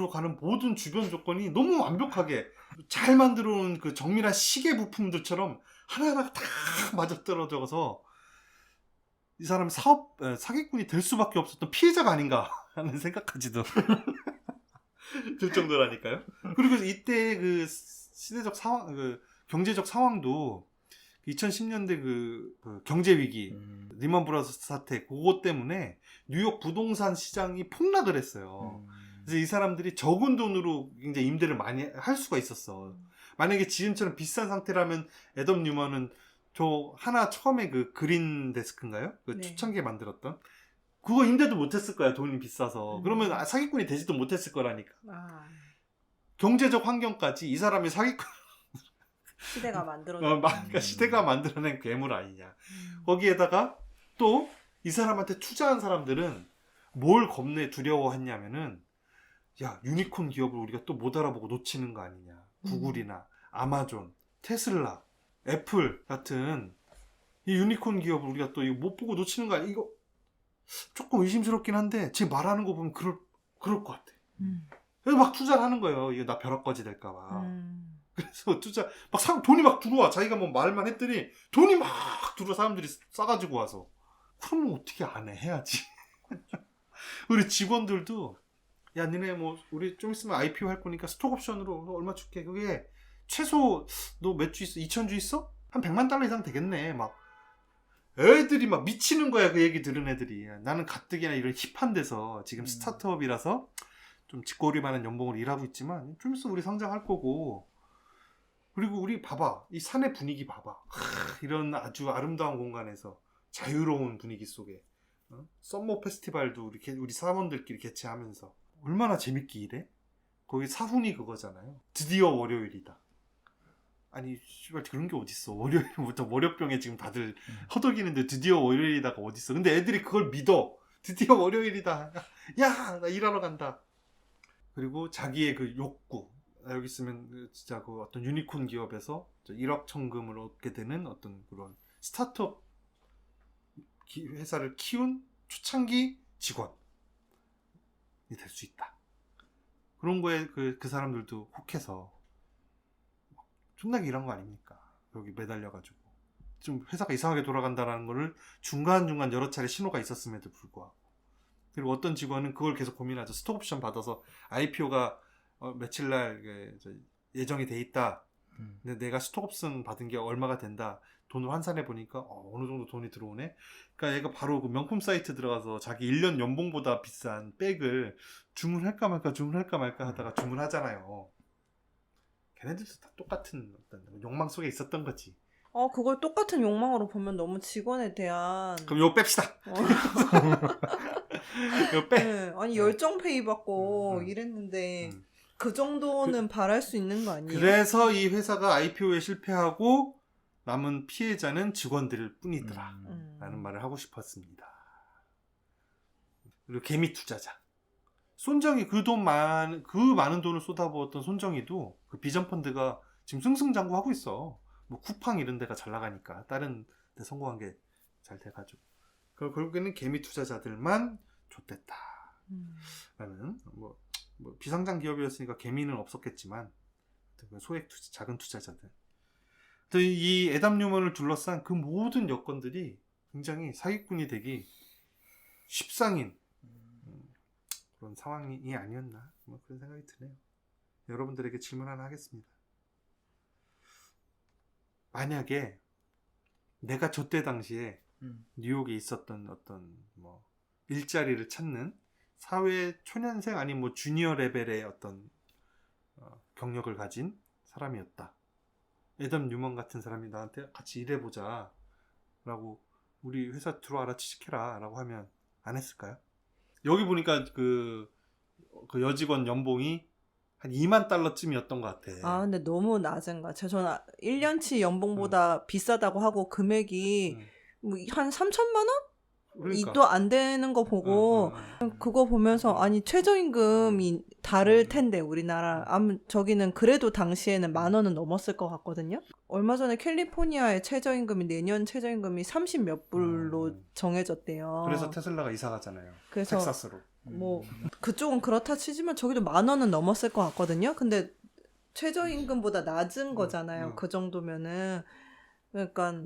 가는 모든 주변 조건이 너무 완벽하게 잘 만들어 놓은 그 정밀한 시계 부품들처럼 하나하나 다 맞아떨어져서 이 사람이 사기꾼이 될 수밖에 없었던 피해자가 아닌가 하는 생각까지도 들 정도라니까요. 그리고 이때 그 시대적 상황, 그 경제적 상황도 2010년대 그 경제 위기, 리먼 브라더스 사태 그것 때문에 뉴욕 부동산 시장이 폭락을 했어요. 그래서 이 사람들이 적은 돈으로 굉장히 임대를 많이 할 수가 있었어. 만약에 지금처럼 비싼 상태라면 애덤 뉴먼은 저 하나 처음에 그 그린 데스크인가요? 그 네. 초창기에 만들었던 그거 임대도 못했을 거야. 돈이 비싸서. 그러면 사기꾼이 되지도 못했을 거라니까. 경제적 환경까지 이 사람이 사기꾼 시대가 만들어진 그러니까 시대가 만들어낸 괴물 아니냐. 거기에다가 또 이 사람한테 투자한 사람들은 뭘 겁내 두려워했냐면은 유니콘 기업을 우리가 또 못 알아보고 놓치는 거 아니냐. 구글이나 아마존, 테슬라, 애플 같은 이 유니콘 기업을 우리가 또 이거 못 보고 놓치는 거 아니야. 이거 조금 의심스럽긴 한데 제 말하는 거 보면 그럴 것 같아. 그래서 막 투자를 하는 거예요. 이거 나 벼락거지 될까 봐. 그래서 돈이 막 들어와. 자기가 뭐 말만 했더니 돈이 막 들어와. 사람들이 싸가지고 와서. 그러면 어떻게 안 해? 해야지. 우리 직원들도 니네 뭐 우리 좀 있으면 IPO 할 거니까 스톡 옵션으로 얼마 줄게. 그게 최소 너 몇 주 있어? 2,000주 있어? 한 100만 달러 이상 되겠네. 막 애들이 막 미치는 거야. 그 얘기 들은 애들이. 나는 가뜩이나 이런 힙한 데서 지금 스타트업이라서 좀 짓거릴 만한 연봉을 일하고 있지만 좀 있으면 우리 상장할 거고. 그리고 우리 봐봐. 이 산의 분위기 봐봐. 이런 아주 아름다운 공간에서 자유로운 분위기 속에 썸머 페스티벌도 우리 사원들끼리 개최하면서 얼마나 재밌게 일해? 거기 사훈이 그거잖아요. 드디어 월요일이다. 아니 씨발 그런 게 어딨어. 월요일부터 월요병에 지금 다들 허덕이는데 드디어 월요일이다가 어딨어. 근데 애들이 그걸 믿어. 드디어 월요일이다. 야, 나 일하러 간다. 그리고 자기의 그 욕구. 여기 있으면 진짜 그 어떤 유니콘 기업에서 1억 천금을 얻게 되는 어떤 그런 스타트업 회사를 키운 초창기 직원이 될 수 있다. 그런 거에 그 사람들도 혹해서 존나게 일한 거 아닙니까? 여기 매달려가지고 좀 회사가 이상하게 돌아간다라는 거를 중간중간 여러 차례 신호가 있었음에도 불구하고. 그리고 어떤 직원은 그걸 계속 고민하죠. 스톡옵션 받아서 IPO가 며칠 날 예정이 돼 있다. 근데 내가 스톡옵션 받은 게 얼마가 된다. 돈을 환산해 보니까 어느 정도 돈이 들어오네. 그러니까 얘가 바로 그 명품 사이트 들어가서 자기 1년 연봉보다 비싼 백을 주문할까 말까 하다가 주문하잖아요. 걔네들도 다 똑같은 어떤 욕망 속에 있었던 거지. 그걸 똑같은 욕망으로 보면 너무 직원에 대한 그럼 이거 뺍시다. 이거 빼. 네, 아니 열정 페이 받고 이랬는데 그 정도는 바랄 수 있는 거 아니에요? 그래서 이 회사가 IPO에 실패하고 남은 피해자는 직원들 뿐이더라 라는 말을 하고 싶었습니다. 그리고 개미 투자자 손정이 그 많은 돈을 쏟아부었던 손정이도 그 비전 펀드가 지금 승승장구하고 있어. 뭐 쿠팡 이런 데가 잘 나가니까 다른 데 성공한 게 잘 돼가지고 결국에는 개미 투자자들만 좆됐다 라는 뭐 비상장 기업이었으니까 개미는 없었겠지만 소액 투자, 작은 투자자들. 이 애담 뉴먼을 둘러싼 그 모든 여건들이 굉장히 사기꾼이 되기 십상인 그런 상황이 아니었나 뭐 그런 생각이 드네요. 여러분들에게 질문 하나 하겠습니다. 만약에 내가 저때 당시에 뉴욕에 있었던 어떤 뭐 일자리를 찾는 사회 초년생 아니면 뭐 주니어 레벨의 어떤 경력을 가진 사람이었다. 애덤 뉴먼 같은 사람이 나한테 같이 일해보자 라고 우리 회사 들어와라 취직해라 라고 하면 안 했을까요? 여기 보니까 그 그 여직원 연봉이 한 2만 달러쯤이었던 것 같아. 아, 근데 너무 낮은 거야. 저는 1년치 연봉보다 비싸다고 하고 금액이 음. 뭐 한 3천만 원? 그러니까. 이도 안 되는 거 보고 그거 보면서 아니 최저임금이 다를 텐데 우리나라 저기는 그래도 당시에는 10,000원은 넘었을 것 같거든요. 얼마 전에 캘리포니아의 최저임금이 내년 최저임금이 30 몇 불로 정해졌대요. 그래서 테슬라가 이사 가잖아요. 그래서 텍사스로. 뭐 그쪽은 그렇다 치지만 저기도 10,000원은 넘었을 것 같거든요. 근데 최저임금보다 낮은 거잖아요. 그 정도면은 그러니까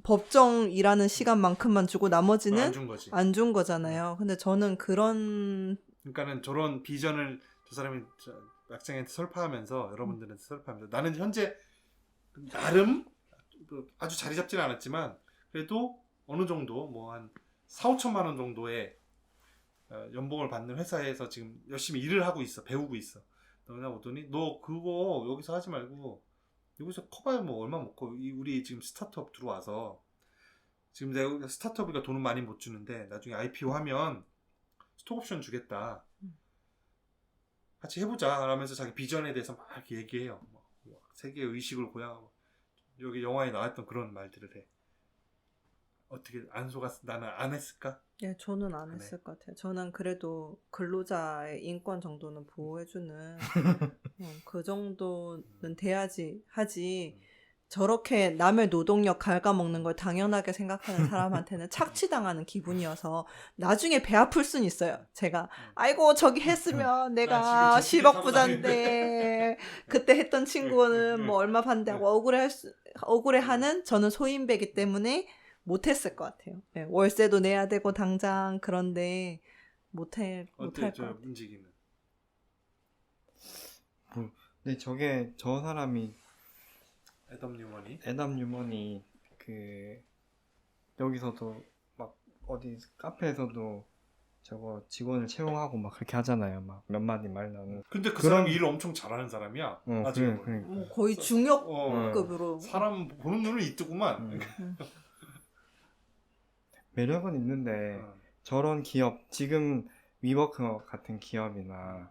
법정 일하는 시간만큼만 주고 나머지는 안 준 거지. 안 준 거잖아요. 근데 저는 그런 그러니까는 저런 비전을 저 사람이 학생한테 설파하면서 여러분들한테 설파하면서 나는 현재 나름 아주 자리 잡지는 않았지만 그래도 어느 정도 뭐 한 4-5천만 원 정도의 연봉을 받는 회사에서 지금 열심히 일을 하고 있어. 배우고 있어. 너나 오더니 너 그거 여기서 하지 말고 여기서 커봐야 뭐 얼마 먹고 우리 지금 스타트업 들어와서 지금 내가 스타트업이가 돈은 많이 못 주는데 나중에 IPO 하면 스톡옵션 주겠다. 같이 해보자 하면서 자기 비전에 대해서 막 이렇게 얘기해요. 세계의 의식을 고양하고 여기 영화에 나왔던 그런 말들을 해. 어떻게 안 속았어? 나는 안 했을까? 예, 저는 안 했을 것 같아요. 저는 그래도 근로자의 인권 정도는 보호해주는 그 정도는 돼야지 하지. 저렇게 남의 노동력 갉아먹는 걸 당연하게 생각하는 사람한테는 착취당하는 기분이어서 나중에 배 아플 순 있어요. 제가 아이고 저기 했으면 내가 지금 10억 부자인데 그때 했던 친구는 뭐 얼마 받는다고 억울해하는 저는 소인배기 때문에 못했을 것 같아요. 네, 월세도 내야 되고 당장 그런데 못할 것 어때 저 같아요. 움직이는? 근데 저게 저 사람이 애덤 뉴먼이 뉴먼이 그 여기서도 막 어디 카페에서도 저거 직원을 채용하고 막 그렇게 하잖아요. 막 몇 마디 말 나누고. 근데 그 그런- 사람이 일을 엄청 잘하는 사람이야. 나중에 그래. 뭐 거의 중역급으로 사람 보는 눈은 이뜨구만. 매력은 있는데 저런 기업 지금 위버크 같은 기업이나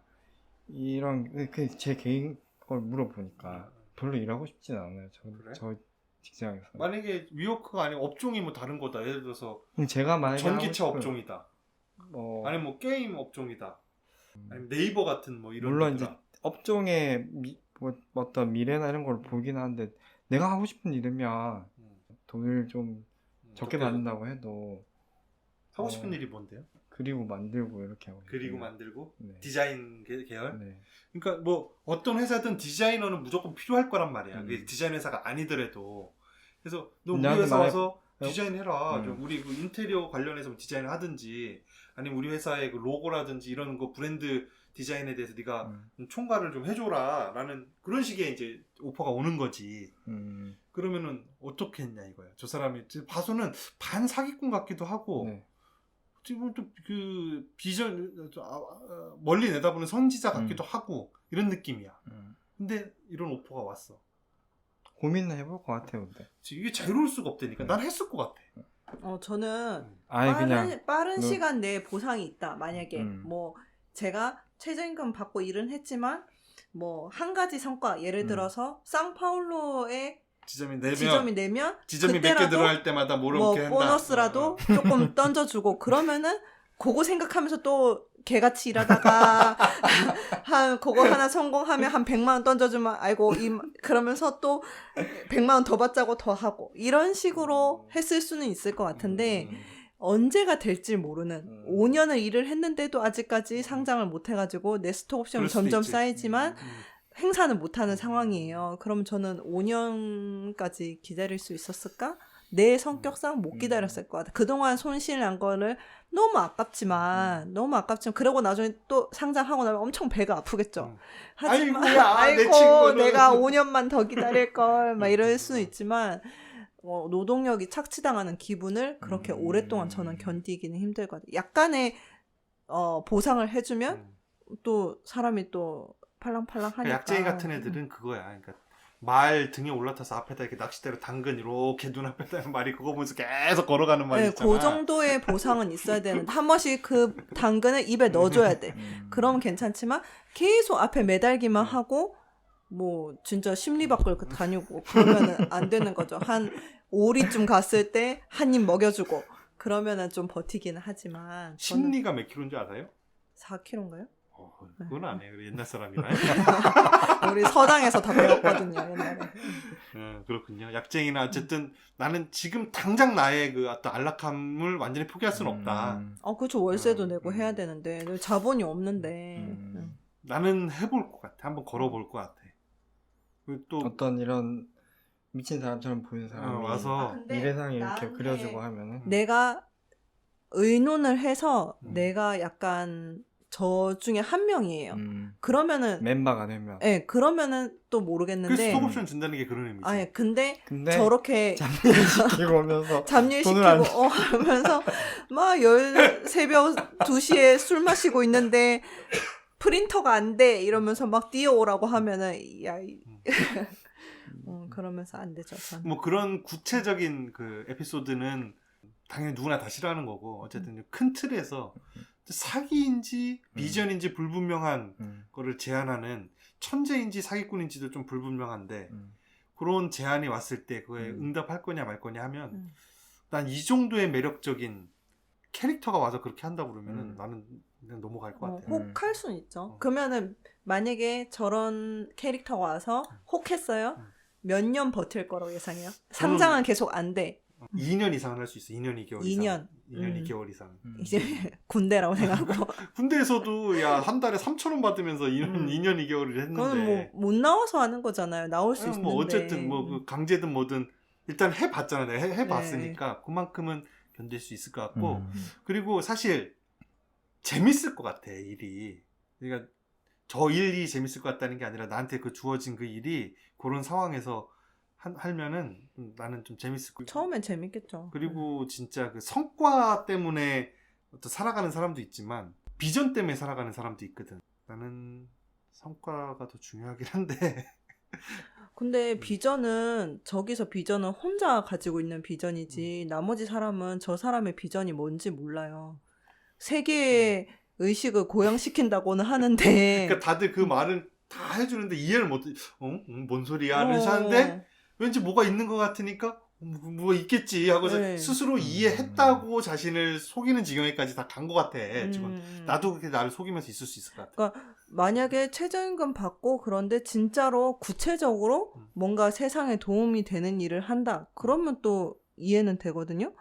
이런 제 개인 걸 물어보니까 별로 일하고 싶진 않아요. 그래? 저 직장에서. 만약에 위워크가 아니고 업종이 뭐 다른 거다. 예를 들어서 제가 만약에 전기차 하고 싶은- 업종이다. 뭐 아니면 뭐 게임 업종이다. 아니면 네이버 같은 뭐 이런 물론 데더라. 이제 업종의 뭐 어떤 미래나 이런 걸 보긴 하는데 내가 하고 싶은 일이면 돈을 좀 적게 받는다고 해도 하고 싶은 일이 뭔데요? 그리고 만들고 이렇게 하고 그리고 있어요. 만들고 네. 디자인 계열. 네. 그러니까 뭐 어떤 회사든 디자이너는 무조건 필요할 거란 말이야. 그게 디자인 회사가 아니더라도. 그래서 너 우리 나한테 회사 말해- 와서 디자인해라. 음. 좀 우리 그 인테리어 관련해서 뭐 디자인을 하든지 아니면 우리 회사의 그 로고라든지 이런 거 브랜드 디자인에 대해서 네가 총괄을 좀 해줘라 라는 그런 식의 이제 오퍼가 오는 거지. 그러면은 어떻게 했냐 이거야. 저 사람이 봐서는 반 사기꾼 같기도 하고 네. 지금 또 그 비전 멀리 내다보는 선지자 같기도 하고 이런 느낌이야. 근데 이런 오퍼가 왔어. 고민을 해볼 것 같아요, 근데. 이게 자유로울 수가 없다니까. 난 했을 것 같아. 저는 아예 그냥 빠른 너- 시간 내에 보상이 있다. 만약에 뭐 제가 최저임금 받고 일은 했지만 뭐 한 가지 성과 예를 들어서 상파울로에 지점이 내면 지점이 몇 개 그때라도 들어갈 때마다 뭐 뭐렇게 한다. 보너스라도 조금 던져주고 그러면은 그거 생각하면서 또 개같이 일하다가 한 그거 하나 성공하면 한 100만 원 던져주면 아이고 그러면서 또 100만 원 더 받자고 더 하고 이런 식으로 했을 수는 있을 것 같은데 언제가 될지 모르는 5년을 일을 했는데도 아직까지 상장을 못 해가지고 내 스톡옵션이 그럴 수도 점점 있지. 쌓이지만 행사는 못하는 상황이에요. 그럼 저는 5년까지 기다릴 수 있었을까? 내 성격상 못 기다렸을 것 같아. 그동안 손실난 거를 너무 아깝지만 그러고 나중에 또 상장하고 나면 엄청 배가 아프겠죠. 하지만 아이고야, 내 아이고 친구는. 내가 5년만 더 기다릴 걸 막 이럴 수는 있지만 노동력이 착취당하는 기분을 그렇게 오랫동안 저는 견디기는 힘들 것 같아요. 약간의 보상을 해주면 또 사람이 또 팔랑팔랑 하니까. 그러니까 약쟁이 같은 애들은 그거야. 그러니까 말 등에 올라타서 앞에다 이렇게 낚싯대로 당근 이렇게 눈앞에다 말이 그거 보면서 계속 걸어가는 말이 네, 있잖아. 그 정도의 보상은 있어야 되는데 한 번씩 그 당근을 입에 넣어줘야 돼. 그러면 괜찮지만 계속 앞에 매달기만 하고 뭐 진짜 심리박을 다니고 그러면은 안 되는 거죠. 한 오리쯤 갔을 때 한 입 먹여주고 그러면은 좀 버티기는 하지만 저는 심리가 몇 킬로인지 알아요? 4kg인가요? 그건 안 해요. 옛날 사람이라. 우리 서당에서 다 배웠거든요 옛날에. 그렇군요. 약쟁이나 어쨌든 나는 지금 당장 나의 그 어떤 안락함을 완전히 포기할 수는 없다. 그렇죠. 월세도 음, 내고 해야 되는데 자본이 없는데. 나는 해볼 것 같아. 한번 걸어볼 것 같아. 그리고 또 어떤 이런 미친 사람처럼 보이는 사람이 와서 근데 미래상에 이렇게 나한테 그려주고 하면은 내가 의논을 해서 내가 내가 약간 저 중에 한 명이에요. 그러면은 멤버가 되면 네, 그러면은 또 그 모르겠는데 스톡옵션 준다는 게 그런 의미지. 아니 근데 근데 저렇게 잡일시키고 오면서 잡일시키고 돈을 안 하면서 막 새벽 2시에 술 마시고 있는데 프린터가 안 돼 이러면서 막 뛰어오라고 하면은 그러면서 안 되죠. 저는. 뭐 그런 구체적인 그 에피소드는 당연히 누구나 다 싫어하는 거고 어쨌든 큰 틀에서 사기인지 비전인지 불분명한 거를 제안하는 천재인지 사기꾼인지도 좀 불분명한데 그런 제안이 왔을 때 그거에 응답할 거냐 말 거냐 하면 난 이 정도의 매력적인 캐릭터가 와서 그렇게 한다고 그러면은 나는 그냥 넘어갈 것 같아. 혹할 수는 있죠. 그러면은 만약에 저런 캐릭터가 와서 혹했어요? 몇 년 버틸 거라고 예상해요? 상장은 계속 안 돼. 2년 이상은 할 수 있어. 2년 2개월 이상. 2년. 2년 2개월 이상. 이제 군대라고 생각하고. 군대에서도 야 한 달에 3,000원 받으면서 2년 2개월을 했는데. 그거는 뭐 못 나와서 하는 거잖아요. 나올 수 아니, 있는데. 뭐 어쨌든 뭐 그 강제든 뭐든 일단 해봤잖아. 내가 해봤으니까 그만큼은 견딜 수 있을 것 같고 그리고 사실 재밌을 것 같아 일이. 그러니까 저 일이 재밌을 것 같다는 게 아니라 나한테 그 주어진 그 일이 그런 상황에서 하면은 나는 좀 재밌을 거. 처음엔 재밌겠죠. 그리고 진짜 그 성과 때문에 어떤 살아가는 사람도 있지만 비전 때문에 살아가는 사람도 있거든. 나는 성과가 더 중요하긴 한데. 근데 비전은 저기서 비전은 혼자 가지고 있는 비전이지 나머지 사람은 저 사람의 비전이 뭔지 몰라요. 세계의 의식을 고양시킨다고는 하는데 그러니까 다들 그 말은 다 해주는데 이해를 못. 뭔 소리야? 이러면서 하는데 왠지 뭐가 있는 것 같으니까 뭐가 있겠지 하고서 네. 스스로 이해했다고 자신을 속이는 지경에까지 다 간 것 같아. 지금 나도 그렇게 나를 속이면서 있을 수 있을 것 같아. 그러니까 만약에 최저임금 받고 그런데 진짜로 구체적으로 뭔가 세상에 도움이 되는 일을 한다. 그러면 또 이해는 되거든요.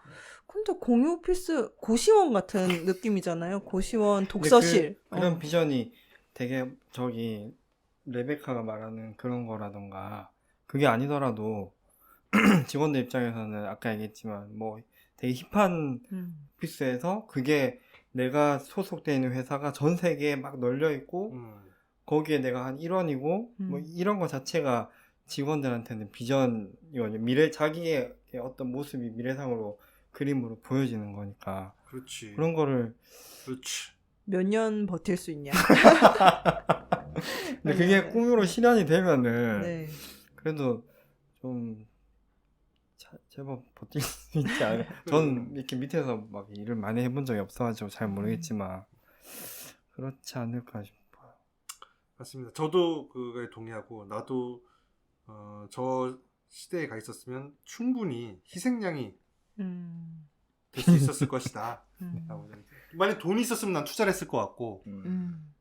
근데 공유 오피스 고시원 같은 느낌이잖아요. 고시원 독서실. 그런 비전이 되게 저기 레베카가 말하는 그런 거라던가 그게 아니더라도 직원들 입장에서는 아까 얘기했지만 뭐 되게 힙한 오피스에서 그게 내가 소속되어 있는 회사가 전 세계에 막 널려 있고 거기에 내가 한 일원이고 뭐 이런 거 자체가 직원들한테는 비전이거든요. 미래 자기의 어떤 모습이 미래상으로 그림으로 보여지는 거니까. 그렇지. 그런 거를 그렇지. 몇 년 버틸 수 있냐. 근데 그게 꿈으로 실현이 되면은 네. 그래도 좀 제법 버틸 수 있지 않아요? 전 이렇게 밑에서 막 일을 많이 해본 적이 없어가지고 잘 모르겠지만 그렇지 않을까 싶어요. 맞습니다. 저도 그거에 동의하고 나도 저 시대에 가 있었으면 충분히 희생양이 될 수 있었을 것이다. 만약 돈이 있었으면 난 투자를 했을 것 같고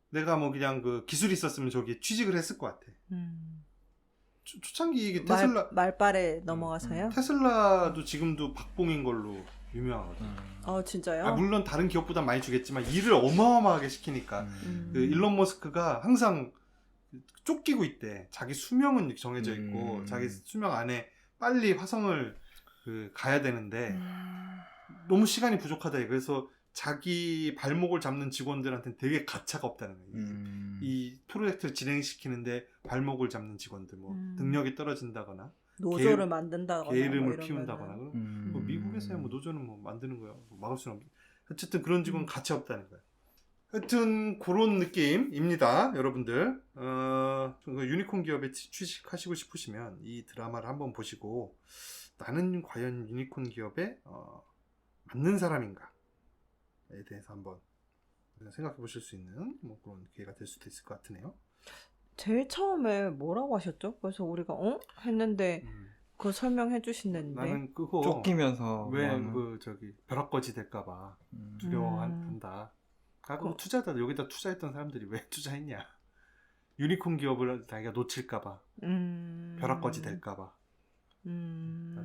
내가 뭐 그냥 그 기술이 있었으면 저기 취직을 했을 것 같아. 초창기 이게 테슬라 말빨에 넘어가서요? 테슬라도 지금도 박봉인 걸로 유명하거든. 진짜요? 물론 다른 기업보다 많이 주겠지만 일을 어마어마하게 시키니까 그 일론 머스크가 항상 쫓기고 있대. 자기 수명은 정해져 있고 자기 수명 안에 빨리 화성을 가야 되는데 너무 시간이 부족하다. 그래서 자기 발목을 잡는 직원들한테는 되게 가차가 없다는 거예요. 이 프로젝트를 진행시키는데 발목을 잡는 직원들, 뭐 능력이 떨어진다거나 노조를 만든다거나 게으름을 뭐 피운다거나 뭐 미국에서야 뭐 노조는 뭐 만드는 거야. 뭐 막을 수는 없는. 어쨌든 그런 직원은 가치 없다는 거야. 하여튼 그런 느낌입니다, 여러분들. 유니콘 기업에 취직하시고 싶으시면 이 드라마를 한번 보시고 나는 과연 유니콘 기업에 맞는 사람인가에 대해서 한번 생각해 보실 수 있는 뭐 그런 기회가 될 수도 있을 것 같으네요. 제일 처음에 뭐라고 하셨죠? 그래서 우리가 했는데 그거 설명해 주시는데 나는 그거 쫓기면서 왜 뭐하는- 그 저기 벼락거지 될까봐 음. 두려워한다. 그거 투자다 여기다 투자했던 사람들이 왜 투자했냐? 유니콘 기업을 자기가 놓칠까봐 벼락거지 될까봐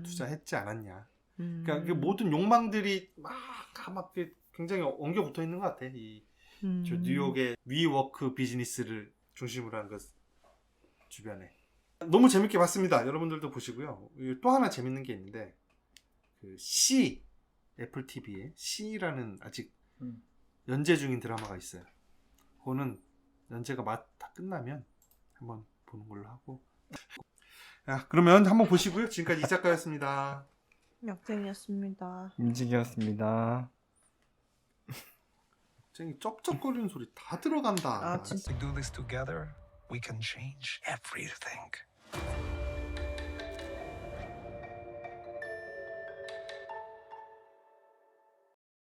투자했지 않았냐? 그러니까 그 모든 욕망들이 막 굉장히 엉겨 붙어 있는 것 같아. 저 뉴욕의 위워크 비즈니스를 중심으로 한 것 주변에 너무 재밌게 봤습니다. 여러분들도 보시고요. 또 하나 재밌는 게 있는데 그 C 애플 TV에 C라는 아직 연재 중인 드라마가 있어요. 그거는 연재가 다 끝나면 한번 보는 걸로 하고. 야, 그러면 한번 보시고요. 지금까지 이 작가였습니다. 약쟁이었습니다. 임직이었습니다. 쟁이 쩝쩝거리는 소리 다 들어간다. 아 진짜. We do this together, we can change everything.